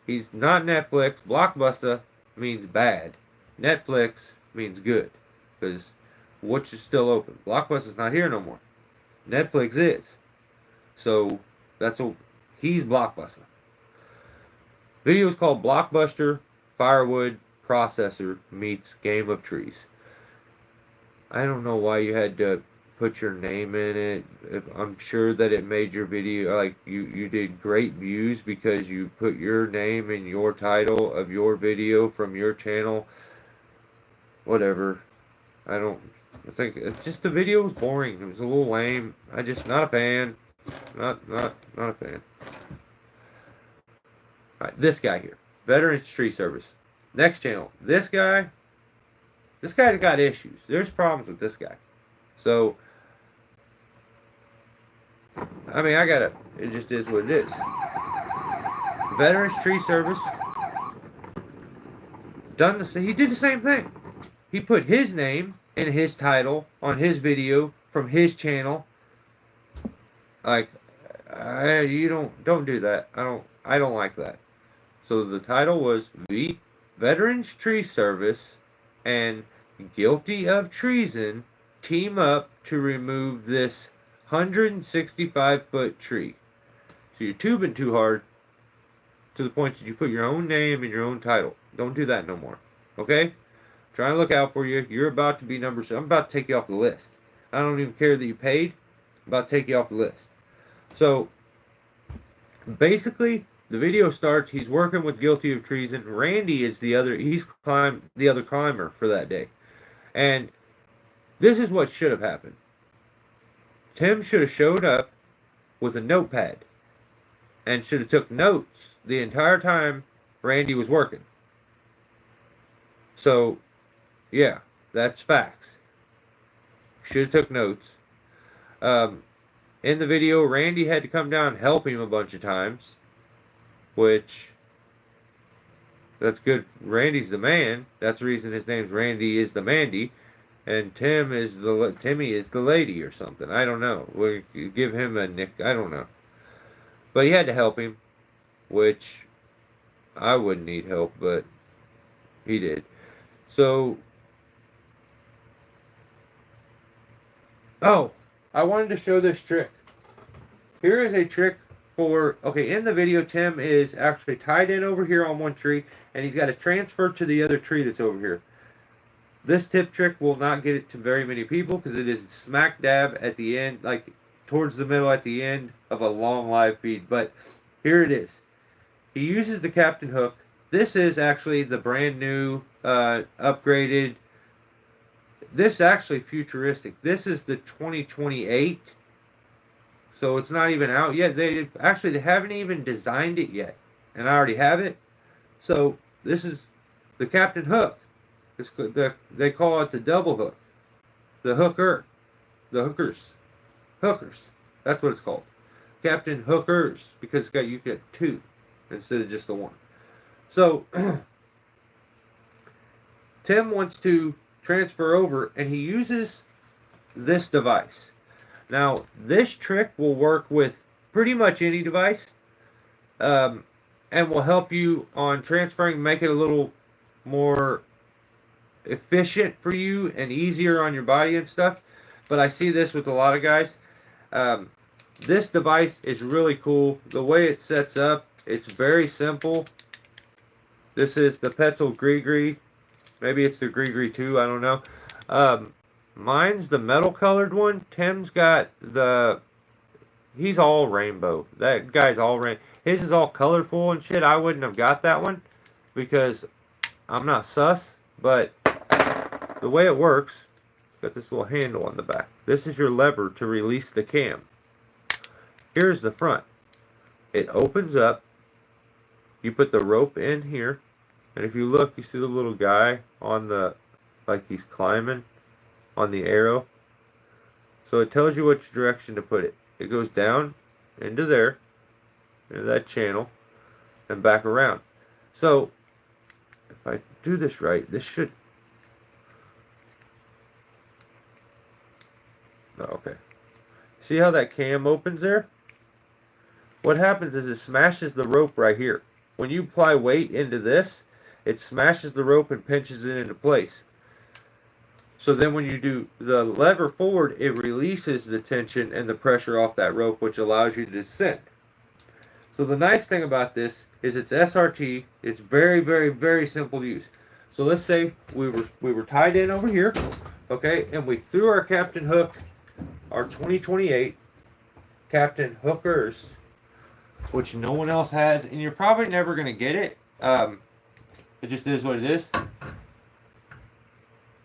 He's not Netflix. Blockbuster means bad. Netflix means good. Because which is still open. Blockbuster's not here no more. Netflix is. So, he's Blockbuster. Video's called Blockbuster Firewood Processor meets Game of Trees. I don't know why you had to put your name in it. I'm sure that it made your video, like, you did great views because you put your name in your title of your video from your channel. Whatever. I think it's just the video was boring. It was a little lame. Not a fan. Not a fan. Alright, this guy here. Veterans Tree Service. Next channel. This guy's got issues. There's problems with this guy. So, I mean, it just is what it is. Veterans Tree Service. He did the same thing. He put his name in his title on his video from his channel. Like, you don't do that. I don't like that. So the title was Veterans Tree Service and Guilty of Treason team up to remove this 165-foot tree. So you're tubing too hard to the point that you put your own name in your own title. Don't do that no more. Okay? Trying to look out for you. You're about to be number 7. I'm about to take you off the list. I don't even care that you paid. I'm about to take you off the list. So, basically, the video starts. He's working with Guilty of Treason. Randy is the other climber for that day. And this is what should have happened. Tim should have showed up with a notepad and should have took notes the entire time Randy was working. So, yeah, that's facts. Should have took notes. In the video, Randy had to come down and help him a bunch of times, which, that's good. Randy's the man. That's the reason his name's Randy is the Mandy, and Timmy is the lady or something. I don't know. We'll give him a nick. I don't know. But he had to help him, which I wouldn't need help, but he did. So, oh, I wanted to show this trick. Here is a trick for, okay, in the video, Tim is actually tied in over here on one tree, and he's got to transfer to the other tree that's over here. This tip trick will not get it to very many people because it is smack dab at the end, like towards the middle at the end of a long live feed. But here it is. He uses the Captain Hook. This is actually the brand new, upgraded. This is actually futuristic. This is the 2028. So it's not even out yet. They haven't even designed it yet. And I already have it. So this is the Captain Hook. They call it the double hook. The hooker. The hookers. Hookers. That's what it's called. Captain Hookers. Because you get 2 instead of just the 1. So Tim wants to transfer over, and he uses this device. Now, this trick will work with pretty much any device, and will help you on transferring, make it a little more efficient for you and easier on your body and stuff. But I see this with a lot of guys. Um, this device is really cool. The way it sets up, it's very simple. This is the Petzl Gree. Maybe it's the Gree 2, I don't know. Mine's the metal colored one. Tim's got the... He's all rainbow. That guy's all rainbow. His is all colorful and shit. I wouldn't have got that one because I'm not sus. But the way it works, it's got this little handle on the back. This is your lever to release the cam. Here's the front. It opens up. You put the rope in here. And if you look, you see the little guy on the, like he's climbing on the arrow. So it tells you which direction to put it. It goes down into there, into that channel, and back around. So if I do this right, this should... Oh, okay. See how that cam opens there? What happens is it smashes the rope right here. When you apply weight into this, it smashes the rope and pinches it into place. So then when you do the lever forward, it releases the tension and the pressure off that rope, which allows you to descend. So the nice thing about this is it's SRT. It's very, very, very simple to use. So let's say we were tied in over here, okay, and we threw our captain hook, our 2028 captain hookers, which no one else has, and you're probably never going to get it. It just is what it is.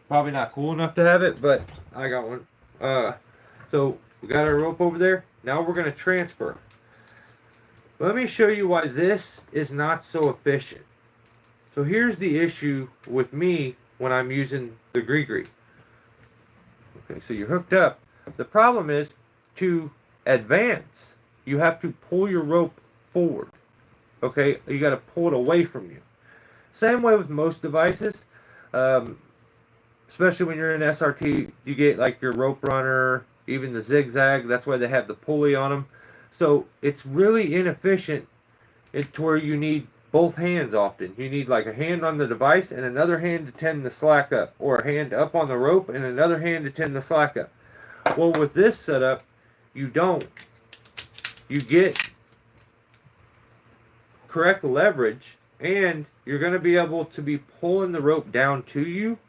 Probably not cool enough to have it, but I got one. So we got our rope over there. Now we're going to transfer. Let me show you why this is not so efficient. So here's the issue with me when I'm using the Gree. Okay, so you're hooked up. The problem is, to advance, you have to pull your rope forward. Okay, you got to pull it away from you. Same way with most devices. Especially when you're in SRT, you get like your rope runner, even the zigzag. That's why they have the pulley on them. So it's really inefficient to where you need both hands often. You need like a hand on the device and another hand to tend the slack up, or a hand up on the rope and another hand to tend the slack up. Well, with this setup, you don't. You get correct leverage, and you're going to be able to be pulling the rope down to you,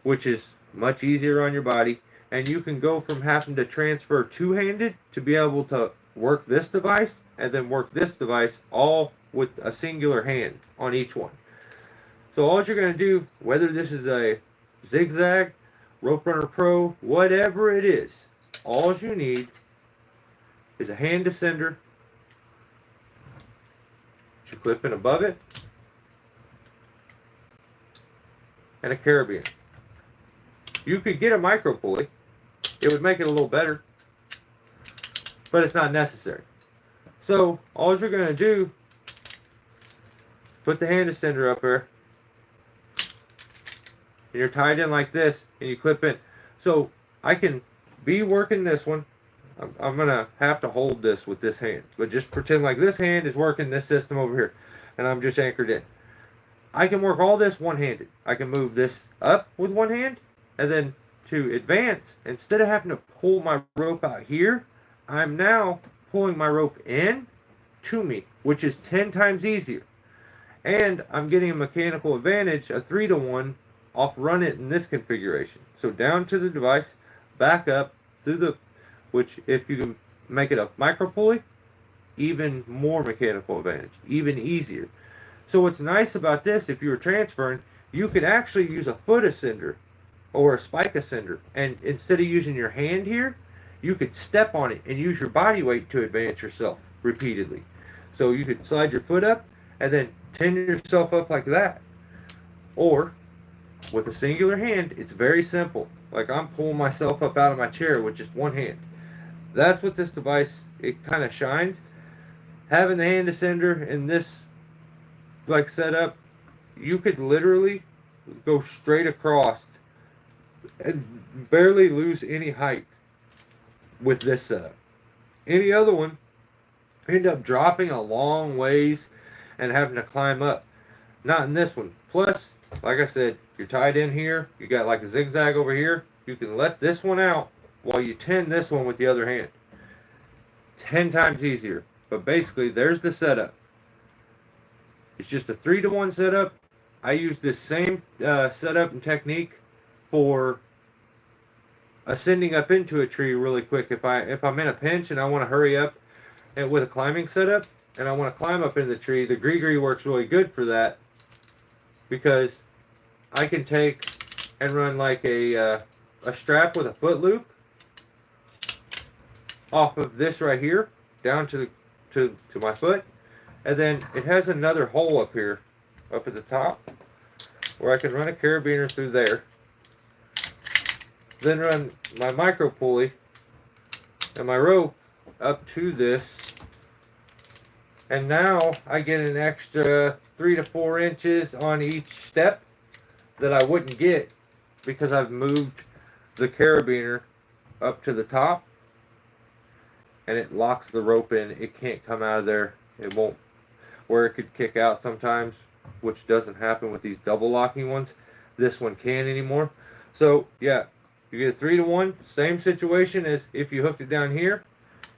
which is much easier on your body. And you can go from having to transfer two-handed to be able to work this device and then work this device all with a singular hand on each one. So all you're going to do, whether this is a zigzag, Rope Runner Pro, whatever it is, all you need is a hand descender, which you clip in above it, and a carabiner. You could get a micro pulley. It would make it a little better, but it's not necessary. So all you're going to do, put the hand descender up there, and you're tied in like this, and you clip in. So I can be working this one. I'm going to have to hold this with this hand, but just pretend like this hand is working this system over here, and I'm just anchored in. I can work all this one-handed. I can move this up with one hand, and then to advance, instead of having to pull my rope out here, I'm now pulling my rope in to me, which is 10 times easier. And I'm getting a mechanical advantage, a 3-to-1, off run it in this configuration. So down to the device, back up through the, which if you can make it a micro pulley, even more mechanical advantage, even easier. So what's nice about this, if you were transferring, you could actually use a foot ascender or a spike ascender, and instead of using your hand here, you could step on it and use your body weight to advance yourself repeatedly. So you could slide your foot up and then tend yourself up like that. Or with a singular hand, it's very simple. Like I'm pulling myself up out of my chair with just one hand. That's what this device, it kind of shines. Having the hand descender in this like setup, you could literally go straight across and barely lose any height with this setup. Any other one, end up dropping a long ways and having to climb up. Not in this one. Plus, like I said, you're tied in here. You got like a zigzag over here. You can let this one out while you tin this one with the other hand. 10 times easier. But basically, there's the setup. It's just a 3-to-1 setup. I use this same setup and technique for ascending up into a tree really quick. If I'm in a pinch and I want to hurry up and with a climbing setup and I want to climb up into the tree, the gree works really good for that, because I can take and run like a strap with a foot loop off of this right here down to my foot, and then it has another hole up here up at the top where I can run a carabiner through there, then run my micro pulley and my rope up to this, and now I get an extra 3 to 4 inches on each step that I wouldn't get because I've moved the carabiner up to the top, and it locks the rope in. It can't come out of there. It won't, where it could kick out sometimes, which doesn't happen with these double locking ones. This one can anymore. So yeah, you get a 3-to-1, same situation as if you hooked it down here.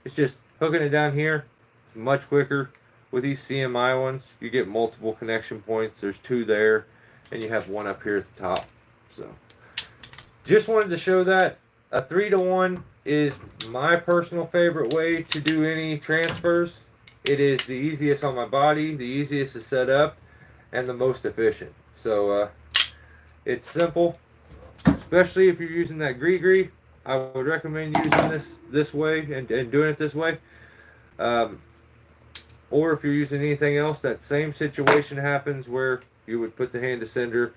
It's just hooking it down here. It's much quicker. With these CMI ones, you get multiple connection points. There's 2 there, and you have 1 up here at the top. So just wanted to show that a 3-to-1 is my personal favorite way to do any transfers. It is the easiest on my body, the easiest to set up, and the most efficient. So it's simple, especially if you're using that gree. I would recommend using this way and doing it this way. Or if you're using anything else, that same situation happens where you would put the hand ascender.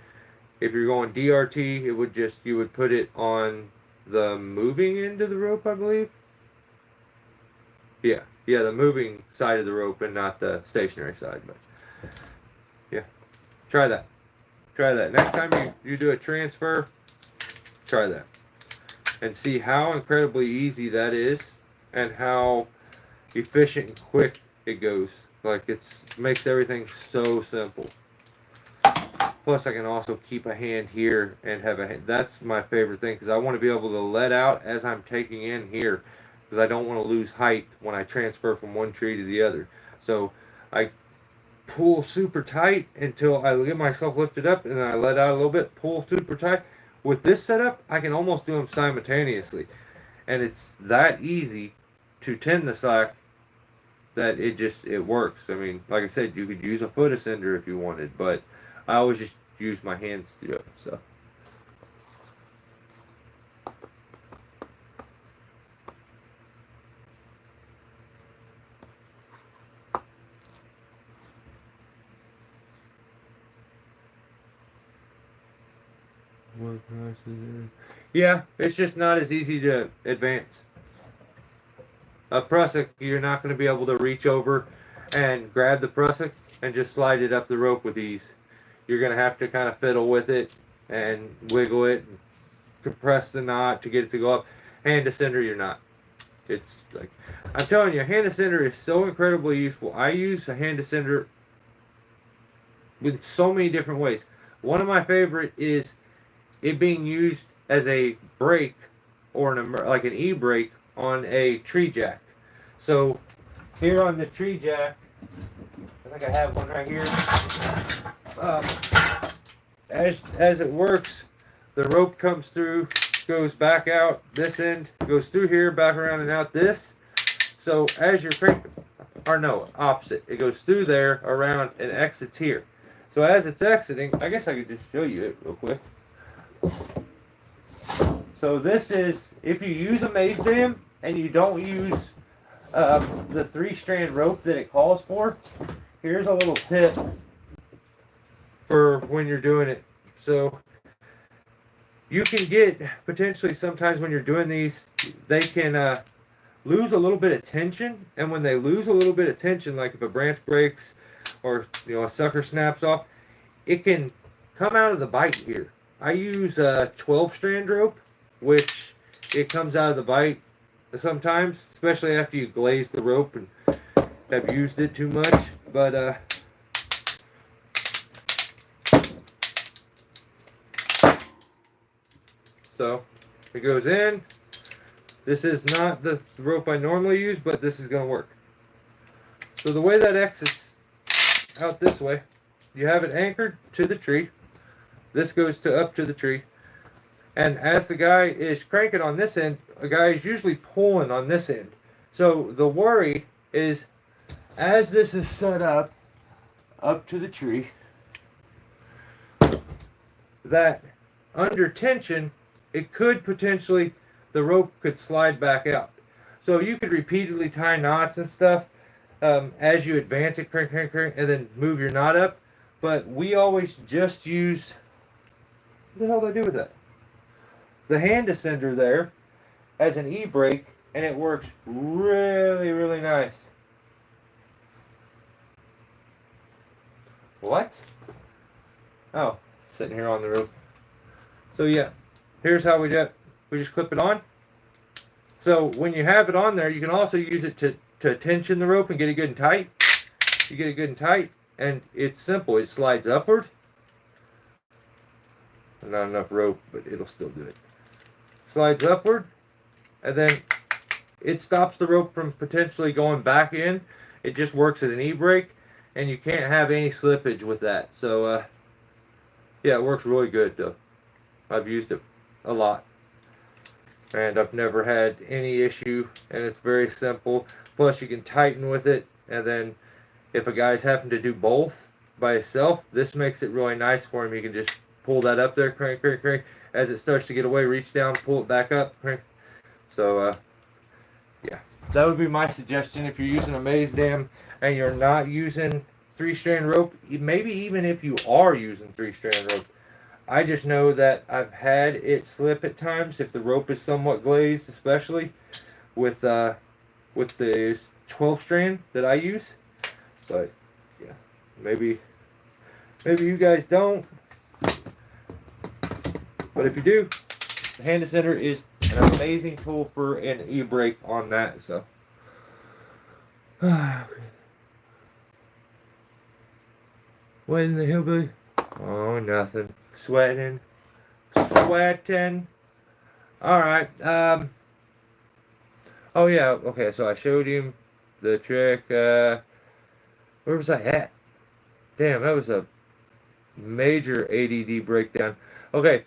If you're going DRT, it would you would put it on the moving end of the rope, I believe. Yeah, the moving side of the rope and not the stationary side. But yeah, try that. Next time you do a transfer, try that. And see how incredibly easy that is and how efficient and quick it goes. Like, it makes everything so simple. Plus, I can also keep a hand here and have a hand. That's my favorite thing, because I want to be able to let out as I'm taking in here, because I don't want to lose height when I transfer from one tree to the other. So I pull super tight until I get myself lifted up, and then I let out a little bit, pull super tight. With this setup, I can almost do them simultaneously, and it's that easy to tin the slack that it works. I mean, like I said, you could use a foot ascender if you wanted, but I always just use my hands to do it. So yeah, it's just not as easy to advance. A prusik, you're not going to be able to reach over and grab the prusik and just slide it up the rope with ease. You're going to have to kind of fiddle with it and wiggle it and compress the knot to get it to go up. Hand ascender, you're not. It's like, I'm telling you, a hand ascender is so incredibly useful. I use a hand ascender in so many different ways. One of my favorite is it being used as a brake or like an e-brake on a tree jack. So here on the tree jack, I think I have one right here. As it works, the rope comes through, goes back out this end, goes through here, back around and out this. So as you're cranking, or no, opposite. It goes through there, around, and exits here. So as it's exiting, I guess I could just show you it real quick. So this is, if you use a maze dam and you don't use the 3-strand rope that it calls for, here's a little tip for when you're doing it. So you can get, potentially sometimes when you're doing these, they can lose a little bit of tension, and when they lose a little bit of tension, like if a branch breaks or a sucker snaps off, it can come out of the bite here. I use a 12-strand rope, which it comes out of the bite sometimes, especially after you glaze the rope, and have used it too much, but so it goes in. This is not the rope I normally use, but this is going to work. So the way that exits out this way, you have it anchored to the tree. This goes up to the tree. And as the guy is cranking on this end, a guy is usually pulling on this end. So the worry is, as this is set up to the tree, that under tension, it could potentially, the rope could slide back out. So you could repeatedly tie knots and stuff as you advance it, crank, crank, crank, and then move your knot up. But we always just use, what the hell did I do with that? The hand ascender there as an e-brake, and it works really, really nice. What? Oh, sitting here on the rope. So yeah, here's how we do it. We just clip it on. So when you have it on there, you can also use it to tension the rope and get it good and tight. You get it good and tight, and it's simple. It slides upward. Not enough rope, but it'll still do it. Slides upward, and then it stops the rope from potentially going back in. It just works as an e-brake, and you can't have any slippage with that. So yeah, it works really good though. I've used it a lot, and I've never had any issue, and it's very simple. Plus you can tighten with it, and then if a guy's having to do both by himself, this makes it really nice for him. You can just pull that up there, crank, crank, crank. As it starts to get away, reach down, pull it back up, crank. So yeah, that would be my suggestion if you're using a maze dam and you're not using 3-strand rope. Maybe even if you are using 3-strand rope, I just know that I've had it slip at times if the rope is somewhat glazed, especially with the 12-strand that I use. But yeah, maybe you guys don't. But if you do, the hand ascender is an amazing tool for an e-brake on that. So what in the hillbilly? Oh, nothing. Sweating. Alright, oh yeah, okay, so I showed him the trick. Where was I at? Damn, that was a major ADD breakdown. Okay,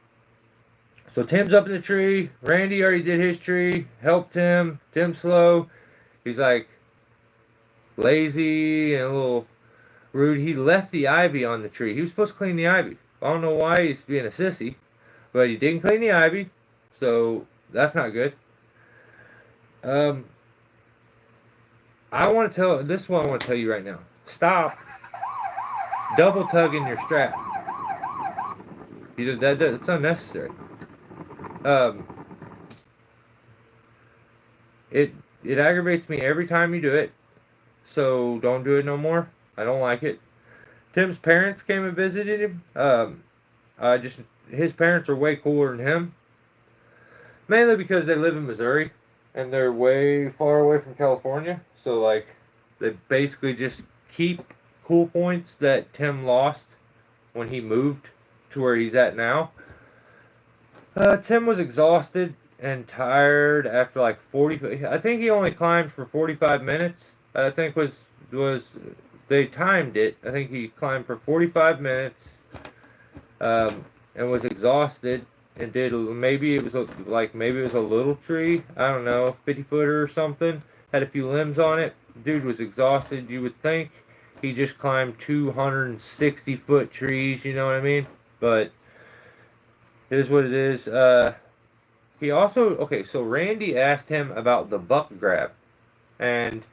so Tim's up in the tree. Randy already did his tree. Helped Tim. Tim's slow. He's like lazy and a little rude. He left the ivy on the tree. He was supposed to clean the ivy. I don't know why he's being a sissy, but he didn't clean the ivy, so that's not good. I want to tell, this is what I want to tell you right now. Stop double tugging your strap. It's unnecessary. It aggravates me every time you do it, so don't do it no more. I don't like it. Tim's parents came and visited him. His parents are way cooler than him. Mainly because they live in Missouri, and they're way far away from California. So, like, they basically just keep cool points that Tim lost when he moved to where he's at now. Tim was exhausted and tired after like 40. I think he only climbed for 45 minutes. I think was they timed it. I think he climbed for 45 minutes and was exhausted and did, maybe it was a little tree. I don't know, 50-footer or something. Had a few limbs on it. Dude was exhausted. You would think he just climbed 260-foot trees, you know what I mean? But it is what it is. He also, okay, so Randy asked him about the buck grab. And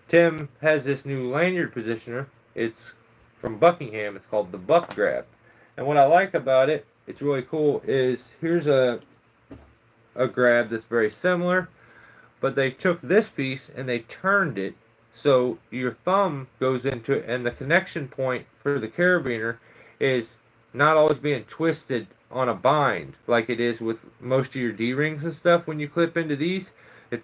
Tim has this new lanyard positioner. It's from Buckingham. It's called the buck grab. And what I like about it, it's really cool, is here's a grab that's very similar. But they took this piece and they turned it so your thumb goes into it, and the connection point for the carabiner is not always being twisted on a bind like it is with most of your D-rings and stuff. When you clip into these,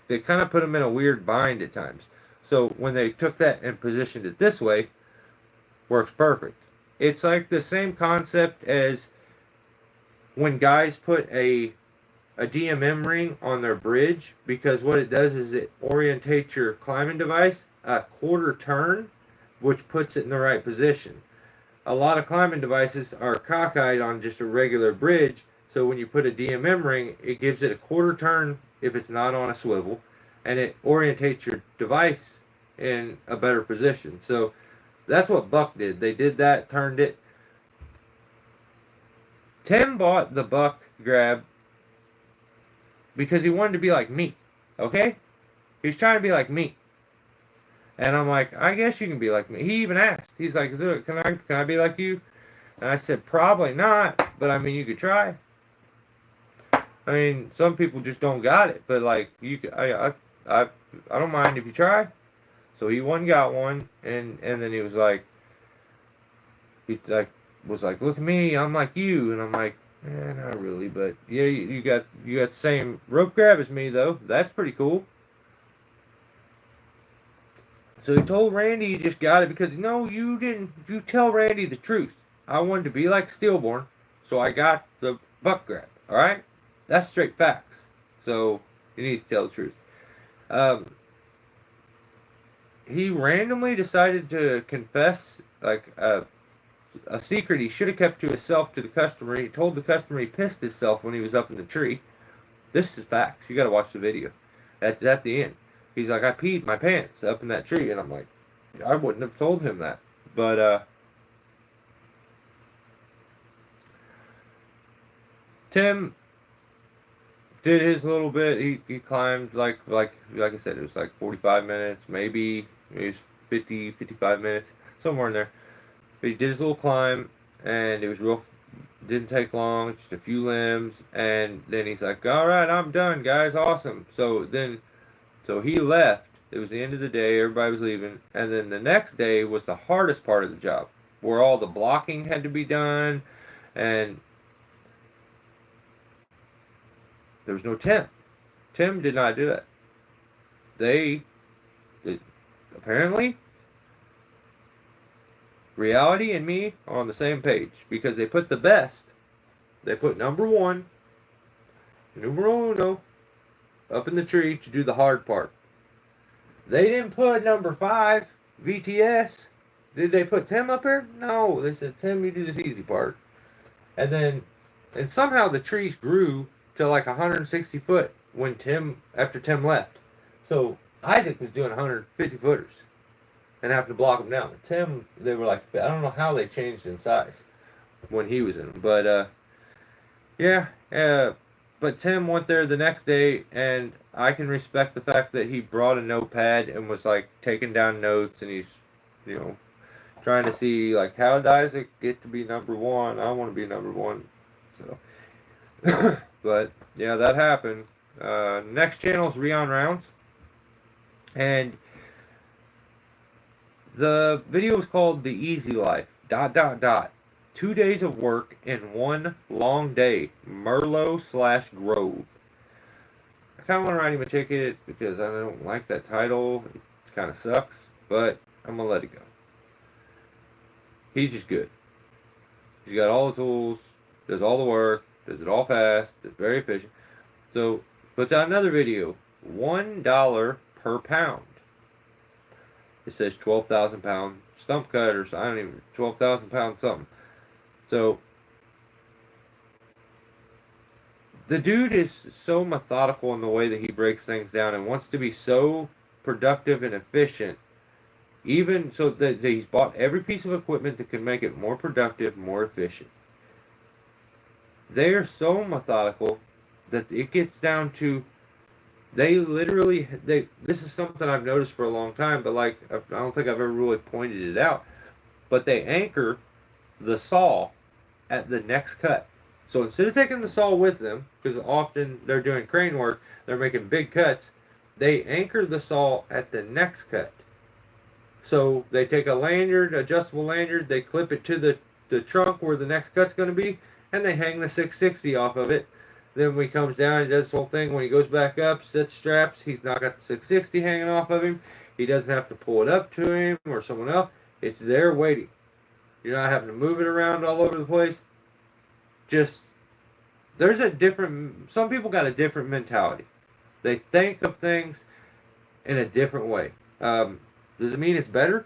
they kind of put them in a weird bind at times. So when they took that and positioned it this way, works perfect. It's like the same concept as when guys put a DMM ring on their bridge, because what it does is it orientates your climbing device a quarter turn, which puts it in the right position. A lot of climbing devices are cockeyed on just a regular bridge, so when you put a DMM ring, it gives it a quarter turn if it's not on a swivel, and it orientates your device in a better position. So that's what Buck did. They did that, turned it. Tim bought the Buck grab because he wanted to be like me, okay? He's trying to be like me. And I'm like, I guess you can be like me. He even asked. He's like, can I be like you? And I said, probably not, but I mean, you could try. I mean, some people just don't got it, but like, I don't mind if you try. So he got one, and then he was like, was like, look at me, I'm like you, and I'm like, not really, but yeah, you got the same rope grab as me though. That's pretty cool. So he told Randy he just got it because, no, you didn't. You tell Randy the truth. I wanted to be like Stillborn, so I got the Buck grab. All right, that's straight facts. So he needs to tell the truth. He randomly decided to confess like a secret he should have kept to himself to the customer. He told the customer he pissed himself when he was up in the tree. This is facts. You got to watch the video. That's at the end. He's like, I peed my pants up in that tree. And I'm like, I wouldn't have told him that. But, Tim did his little bit. He climbed, like I said, it was like 45 minutes, maybe it was 50, 55 minutes, somewhere in there. But he did his little climb, and it was didn't take long, just a few limbs. And then he's like, all right, I'm done, guys, awesome. So he left. It was the end of the day. Everybody was leaving. And then the next day was the hardest part of the job, where all the blocking had to be done. And there was no Tim. Tim did not do that. Apparently, reality and me are on the same page, because they put the best. They put number one, numero uno, up in the tree to do the hard part. They didn't put number 5, VTS. Did they put Tim up there? No. They said, Tim, you do this easy part. And somehow the trees grew to like 160 foot after Tim left. So Isaac was doing 150 footers and having to block them down. Tim, they were like, I don't know how they changed in size when he was in them. But, but Tim went there the next day, and I can respect the fact that he brought a notepad and was like taking down notes, and he's, trying to see like, how did Isaac get to be number 1? I want to be number 1. So, but yeah, that happened. Next channel is Rion Rounds, and the video is called The Easy Life, ... 2 days of work in one long day, Merlot/Grove. I kind of want to write him a ticket because I don't like that title. It kind of sucks, but I'm going to let it go. He's just good. He's got all the tools, does all the work, does it all fast, is very efficient. So, puts out another video, $1 per pound. It says 12,000 pound stump cut, or I don't even, 12,000 pound something. So, the dude is so methodical in the way that he breaks things down and wants to be so productive and efficient, even so that he's bought every piece of equipment that can make it more productive, more efficient. They are so methodical that it gets down to, this is something I've noticed for a long time, but like, I don't think I've ever really pointed it out, but they anchor the saw at the next cut. So instead of taking the saw with them, because often they're doing crane work, they're making big cuts, they anchor the saw at the next cut. So they take a lanyard, adjustable lanyard, they clip it to the trunk where the next cut's going to be, and they hang the 660 off of it. Then when he comes down, he does this whole thing. When he goes back up, sets straps, he's not got the 660 hanging off of him. He doesn't have to pull it up to him or someone else. It's there waiting. You're not having to move it around all over the place. Just, there's a different, some people got a different mentality. They think of things in a different way. Does it mean it's better?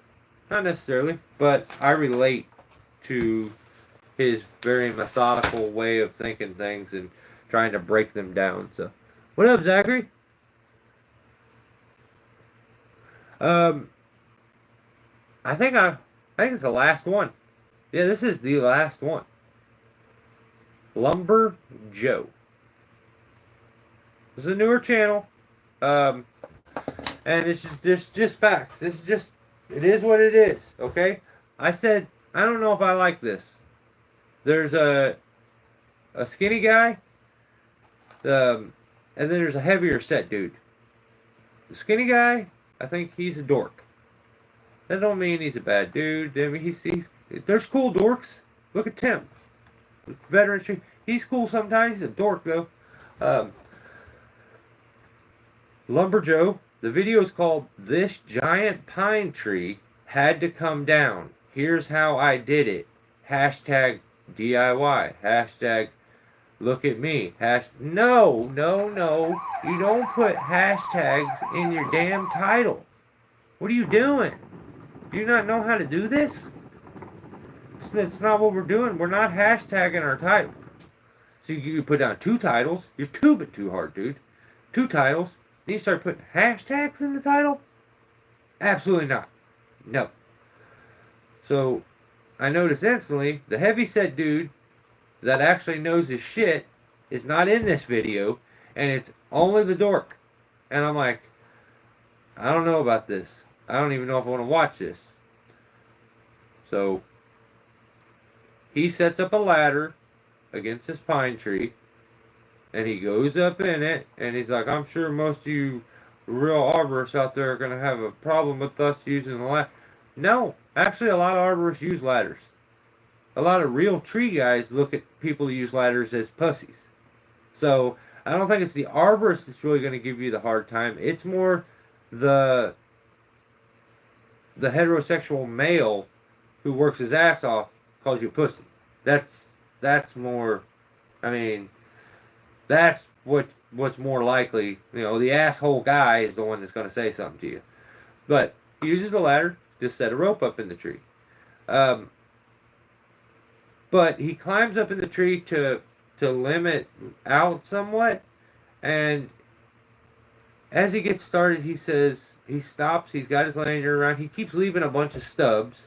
Not necessarily, but I relate to his very methodical way of thinking things and trying to break them down. So, what up, Zachary? I think it's the last one. Yeah, this is the last one. Lumber Joe. This is a newer channel, and it's just facts. This is just, it is what it is. Okay. I said I don't know if I like this. There's a skinny guy, and then there's a heavier set dude. The skinny guy, I think he's a dork. That don't mean he's a bad dude. I mean, he's there's cool dorks. Look at Tim, veteran. He's cool sometimes. He's a dork though. Lumber Joe. The video is called "This Giant Pine Tree Had to Come Down. Here's How I Did It." Hashtag DIY. Hashtag look at me. No. You don't put hashtags in your damn title. What are you doing? Do you not know how to do this? It's not what we're doing. We're not hashtagging our title. So you put down 2 titles. You're tubing too hard, dude. 2 titles. Then you start putting hashtags in the title? Absolutely not. No. So I noticed instantly the heavyset dude that actually knows his shit is not in this video, and it's only the dork. And I'm like, I don't know about this. I don't even know if I want to watch this. So he sets up a ladder against this pine tree, and he goes up in it, and he's like, I'm sure most of you real arborists out there are going to have a problem with us using the ladder. No, actually a lot of arborists use ladders. A lot of real tree guys look at people who use ladders as pussies. So I don't think it's the arborist that's really going to give you the hard time. It's more the heterosexual male who works his ass off calls you a pussy. That's more, I mean, that's what's more likely. You know, the asshole guy is the one that's going to say something to you. But he uses the ladder to set a rope up in the tree. But he climbs up in the tree to limit out somewhat, and as he gets started, he says, he stops, he's got his lanyard around, he keeps leaving a bunch of stubs,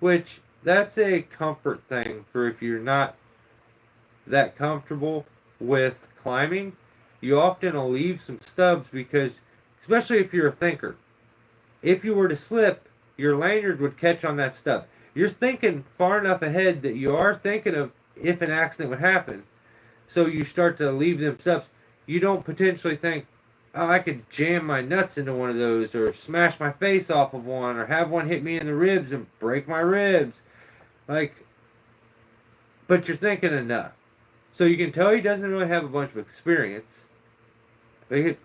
which that's a comfort thing for if you're not that comfortable with climbing. You often will leave some stubs because, especially if you're a thinker, if you were to slip, your lanyard would catch on that stub. You're thinking far enough ahead that you are thinking of if an accident would happen. So you start to leave them stubs. You don't potentially think, oh, I could jam my nuts into one of those, or smash my face off of one, or have one hit me in the ribs and break my ribs. Like, but you're thinking enough. So you can tell he doesn't really have a bunch of experience. It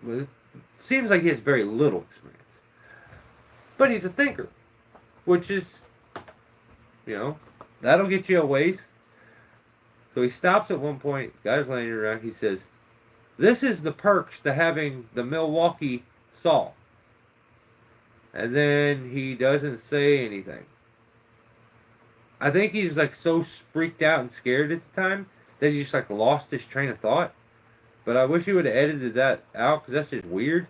seems like he has very little experience. But he's a thinker, which is, you know, that'll get you a ways. So he stops at one point, got his lanyard around, he says, this is the perks to having the Milwaukee saw. And then he doesn't say anything. I think he's like so freaked out and scared at the time that he just like lost his train of thought. But I wish he would have edited that out, because that's just weird.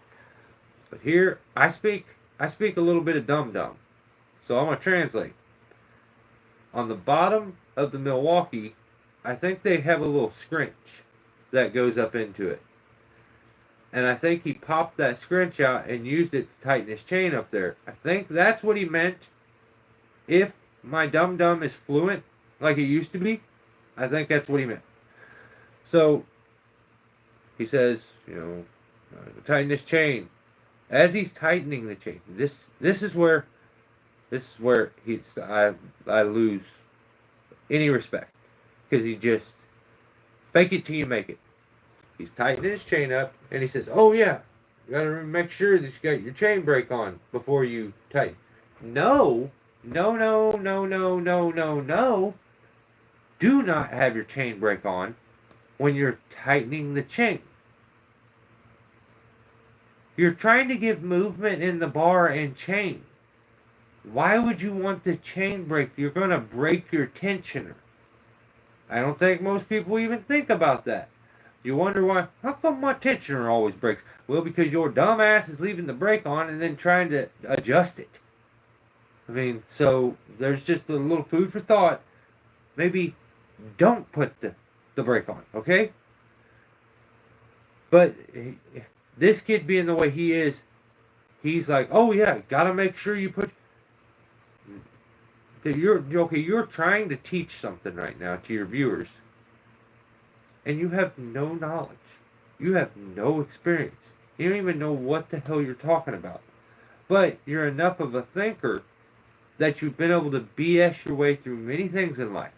But here, I speak a little bit of dum-dum. So I'm going to translate. On the bottom of the Milwaukee, I think they have a little scrinch that goes up into it. And I think he popped that scrinch out and used it to tighten his chain up there. I think that's what he meant. If my dum-dum is fluent, like it used to be, I think that's what he meant. So, he says, you know, tighten this chain. As he's tightening the chain, this is where I lose any respect. Because he just, fake it till you make it. He's tightening his chain up, and he says, oh yeah, gotta make sure that you got your chain brake on before you tighten. No, no, no, no, no, no, no, no. Do not have your chain brake on when you're tightening the chain. You're trying to give movement in the bar and chain. Why would you want the chain brake? You're going to break your tensioner. I don't think most people even think about that. You wonder why, how come my tensioner always breaks? Well, because your dumb ass is leaving the brake on and then trying to adjust it. I mean, so there's just a little food for thought. Maybe don't put the brake on, okay? But this kid being the way he is, he's like, oh yeah, gotta make sure you put... You're trying to teach something right now to your viewers. And you have no knowledge. You have no experience. You don't even know what the hell you're talking about. But you're enough of a thinker that you've been able to BS your way through many things in life.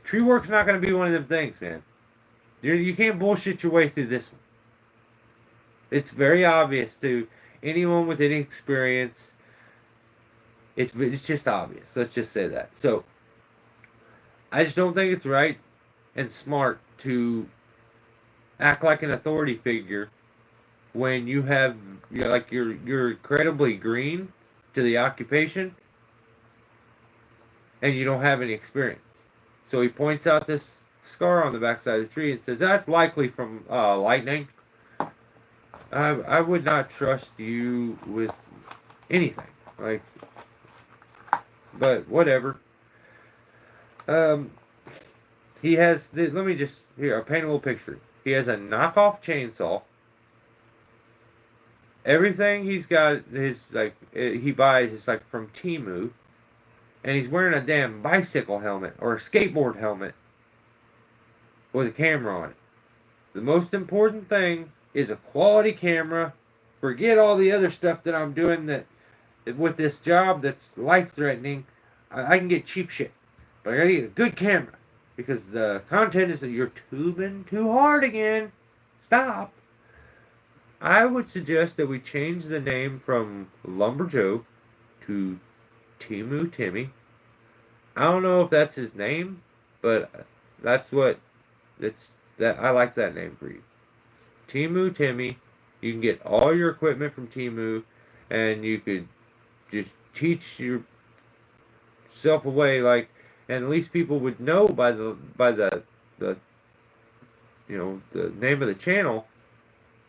Tree work's not going to be one of them things, man. You can't bullshit your way through this one. It's very obvious to anyone with any experience. It's just obvious. Let's just say that. So, I just don't think it's right and smart to act like an authority figure when you have, you're incredibly green to the occupation and you don't have any experience. So he points out this scar on the backside of the tree and says, that's likely from lightning. I would not trust you with anything. But whatever. He has, let me just, here, I'll paint a little picture. He has a knockoff chainsaw. Everything he's got, he buys is from Temu. And he's wearing a damn bicycle helmet, or a skateboard helmet, with a camera on it. The most important thing is a quality camera. Forget all the other stuff that I'm doing that, with this job that's life-threatening, I can get cheap shit. But I gotta get a good camera. Because the content is that you're tubing too hard again. Stop. I would suggest that we change the name from Lumber Joe to Temu Timmy. I don't know if that's his name, but that's what I like that name for you. Temu Timmy. You can get all your equipment from Temu, and you could just teach yourself away, and at least people would know by the name of the channel,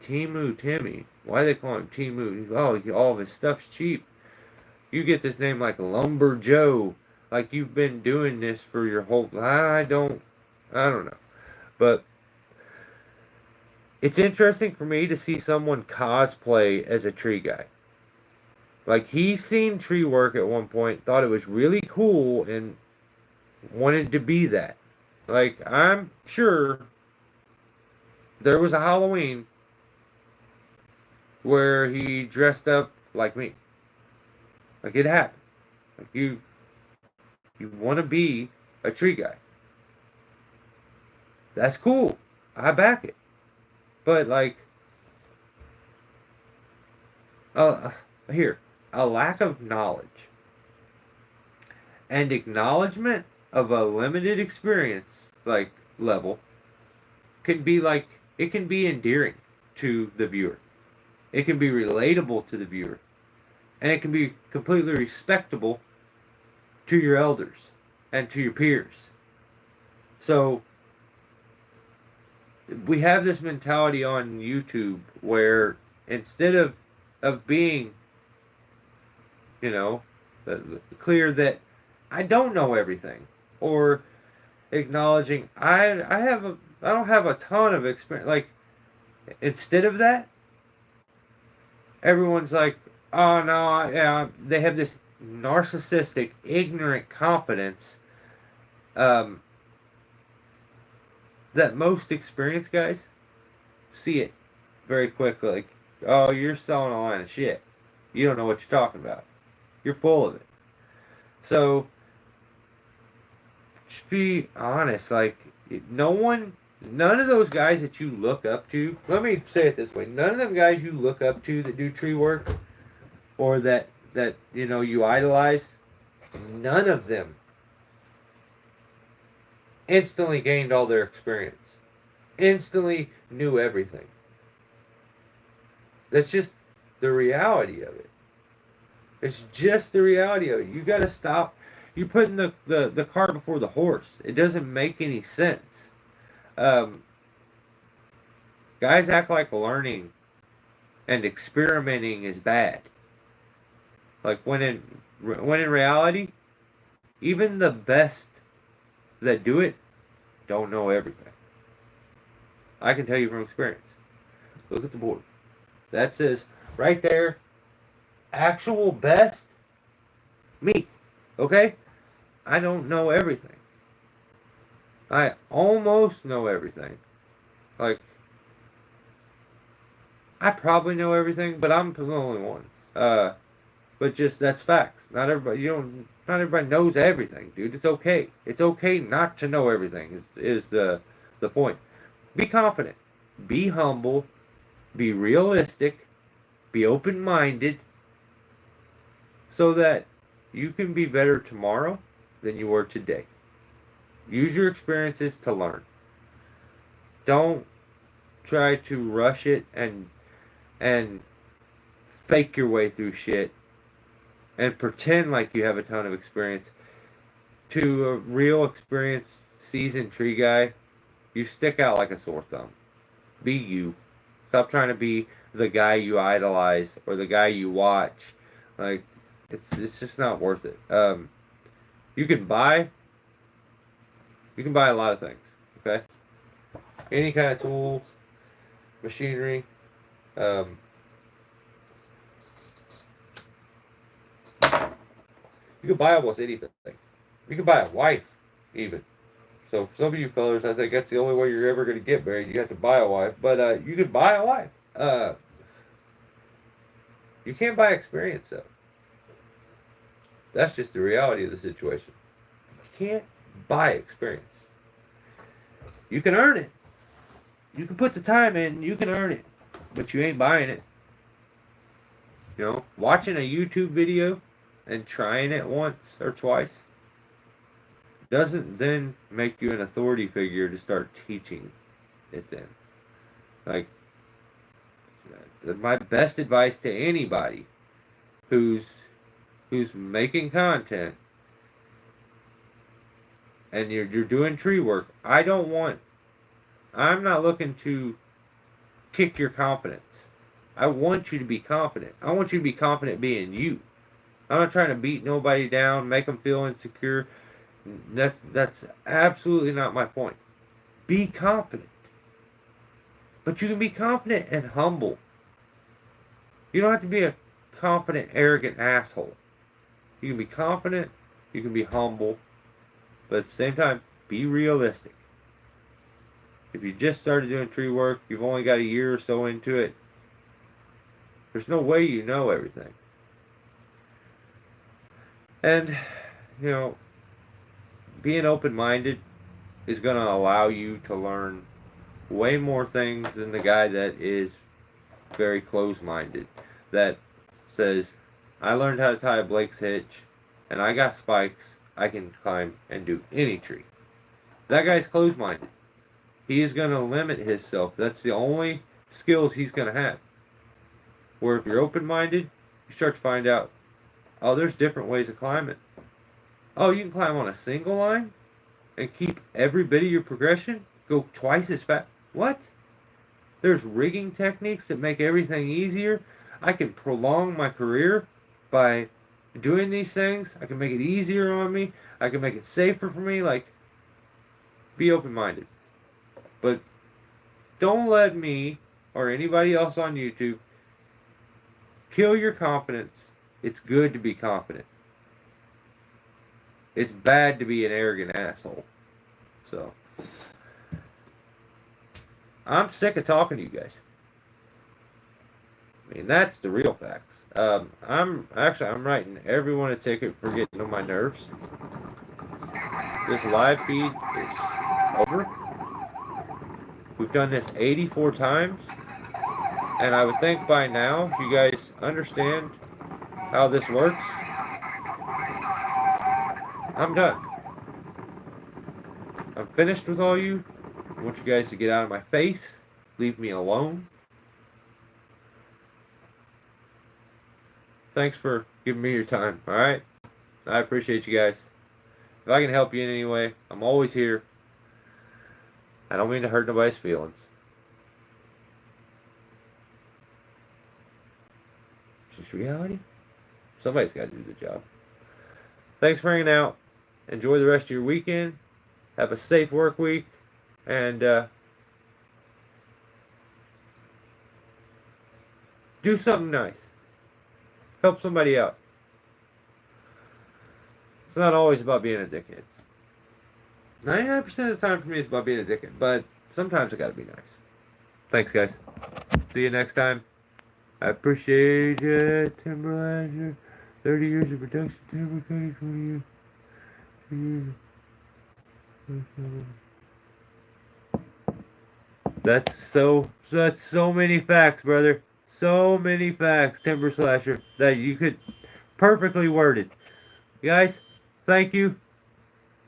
Temu Timmy. Why do they call him Temu? Oh, all of his stuff's cheap. You get this name like Lumber Joe, like you've been doing this for your whole... I don't know. But it's interesting for me to see someone cosplay as a tree guy. He's seen tree work at one point, thought it was really cool, and wanted to be that. I'm sure there was a Halloween where he dressed up like me. It happened. You want to be a tree guy. That's cool. I back it. But here, a lack of knowledge and acknowledgement of a limited experience level can be it can be endearing to the viewer. It can be relatable to the viewer. And it can be completely respectable to your elders and to your peers. So we have this mentality on YouTube where instead of being clear that I don't know everything, or acknowledging I don't have a ton of experience, instead of that, everyone's oh no, yeah, they have this narcissistic, ignorant confidence that most experienced guys see it very quickly. Oh, you're selling a line of shit. You don't know what you're talking about. You're full of it. So, just be honest. No one None of those guys that you look up to, let me say it this way, none of them guys you look up to that do tree work or that you idolize, none of them instantly gained all their experience. Instantly knew everything. That's just the reality of it. It's just the reality of it. You got to stop. You're putting the cart before the horse. It doesn't make any sense. Um, Guys act like learning and experimenting is bad. Like when in reality, even the best that do it don't know everything. I can tell you from experience. Look at the board. That says right there, actual best, me. Okay? I don't know everything. I almost know everything. Like, I probably know everything, but I'm the only one. But just that's facts. Not everybody knows everything, dude. It's okay. It's okay not to know everything. Is the point. Be confident. Be humble. Be realistic. Be open-minded. So that you can be better tomorrow than you were today. Use your experiences to learn. Don't try to rush it and fake your way through shit and pretend like you have a ton of experience. To a real experienced seasoned tree guy, you stick out like a sore thumb. Be you. Stop trying to be the guy you idolize or the guy you watch. Like, it's just not worth it. You can buy a lot of things. Okay, any kind of tools, machinery. You can buy almost anything. You can buy a wife, even. So for some of you fellas, I think that's the only way you're ever going to get married. You have to buy a wife. But you can buy a wife. You can't buy experience, though. That's just the reality of the situation. You can't buy experience. You can earn it. You can put the time in. You can earn it. But you ain't buying it. Watching a YouTube video and trying it once or twice doesn't then make you an authority figure to start teaching it then. Like, my best advice to anybody who's making content and you're doing tree work, I'm not looking to kick your confidence. I want you to be confident. I want you to be confident being you. I'm not trying to beat nobody down, make them feel insecure. That's absolutely not my point. Be confident. But you can be confident and humble. You don't have to be a confident, arrogant asshole. You can be confident, you can be humble, but at the same time, be realistic. If you just started doing tree work, you've only got a year or so into it, there's no way you know everything. And, being open-minded is going to allow you to learn way more things than the guy that is very close-minded. That says, I learned how to tie a Blake's hitch, and I got spikes, I can climb and do any tree. That guy's close-minded. He is going to limit himself. That's the only skills he's going to have. Where if you're open-minded, you start to find out, oh, there's different ways of climbing. Oh, you can climb on a single line and keep every bit of your progression, go twice as fast. What? There's rigging techniques that make everything easier. I can prolong my career by doing these things. I can make it easier on me. I can make it safer for me. Like, be open-minded. But don't let me or anybody else on YouTube kill your confidence. It's good to be confident. It's bad to be an arrogant asshole. So, I'm sick of talking to you guys. I mean, that's the real facts. I'm writing everyone a ticket for getting on my nerves. This live feed is over. We've done this 84 times, and I would think by now you guys understand how this works. I'm done. I'm finished with all you. I want you guys to get out of my face. Leave me alone. Thanks for giving me your time, alright? I appreciate you guys. If I can help you in any way, I'm always here. I don't mean to hurt nobody's feelings. It's just reality. Somebody's got to do the job. Thanks for hanging out. Enjoy the rest of your weekend. Have a safe work week. And do something nice. Help somebody out. It's not always about being a dickhead. 99% of the time for me it's about being a dickhead, but sometimes it gotta be nice. Thanks, guys. See you next time. I appreciate you, Timberlander. 30 years of production, timber cutting, 20 years. That's so many facts, brother. So many facts, Timber Slasher, that you could perfectly worded. Guys, thank you.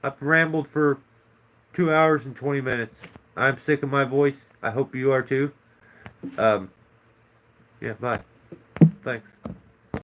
I've rambled for 2 hours and 20 minutes. I'm sick of my voice. I hope you are too. Yeah, bye. Thanks.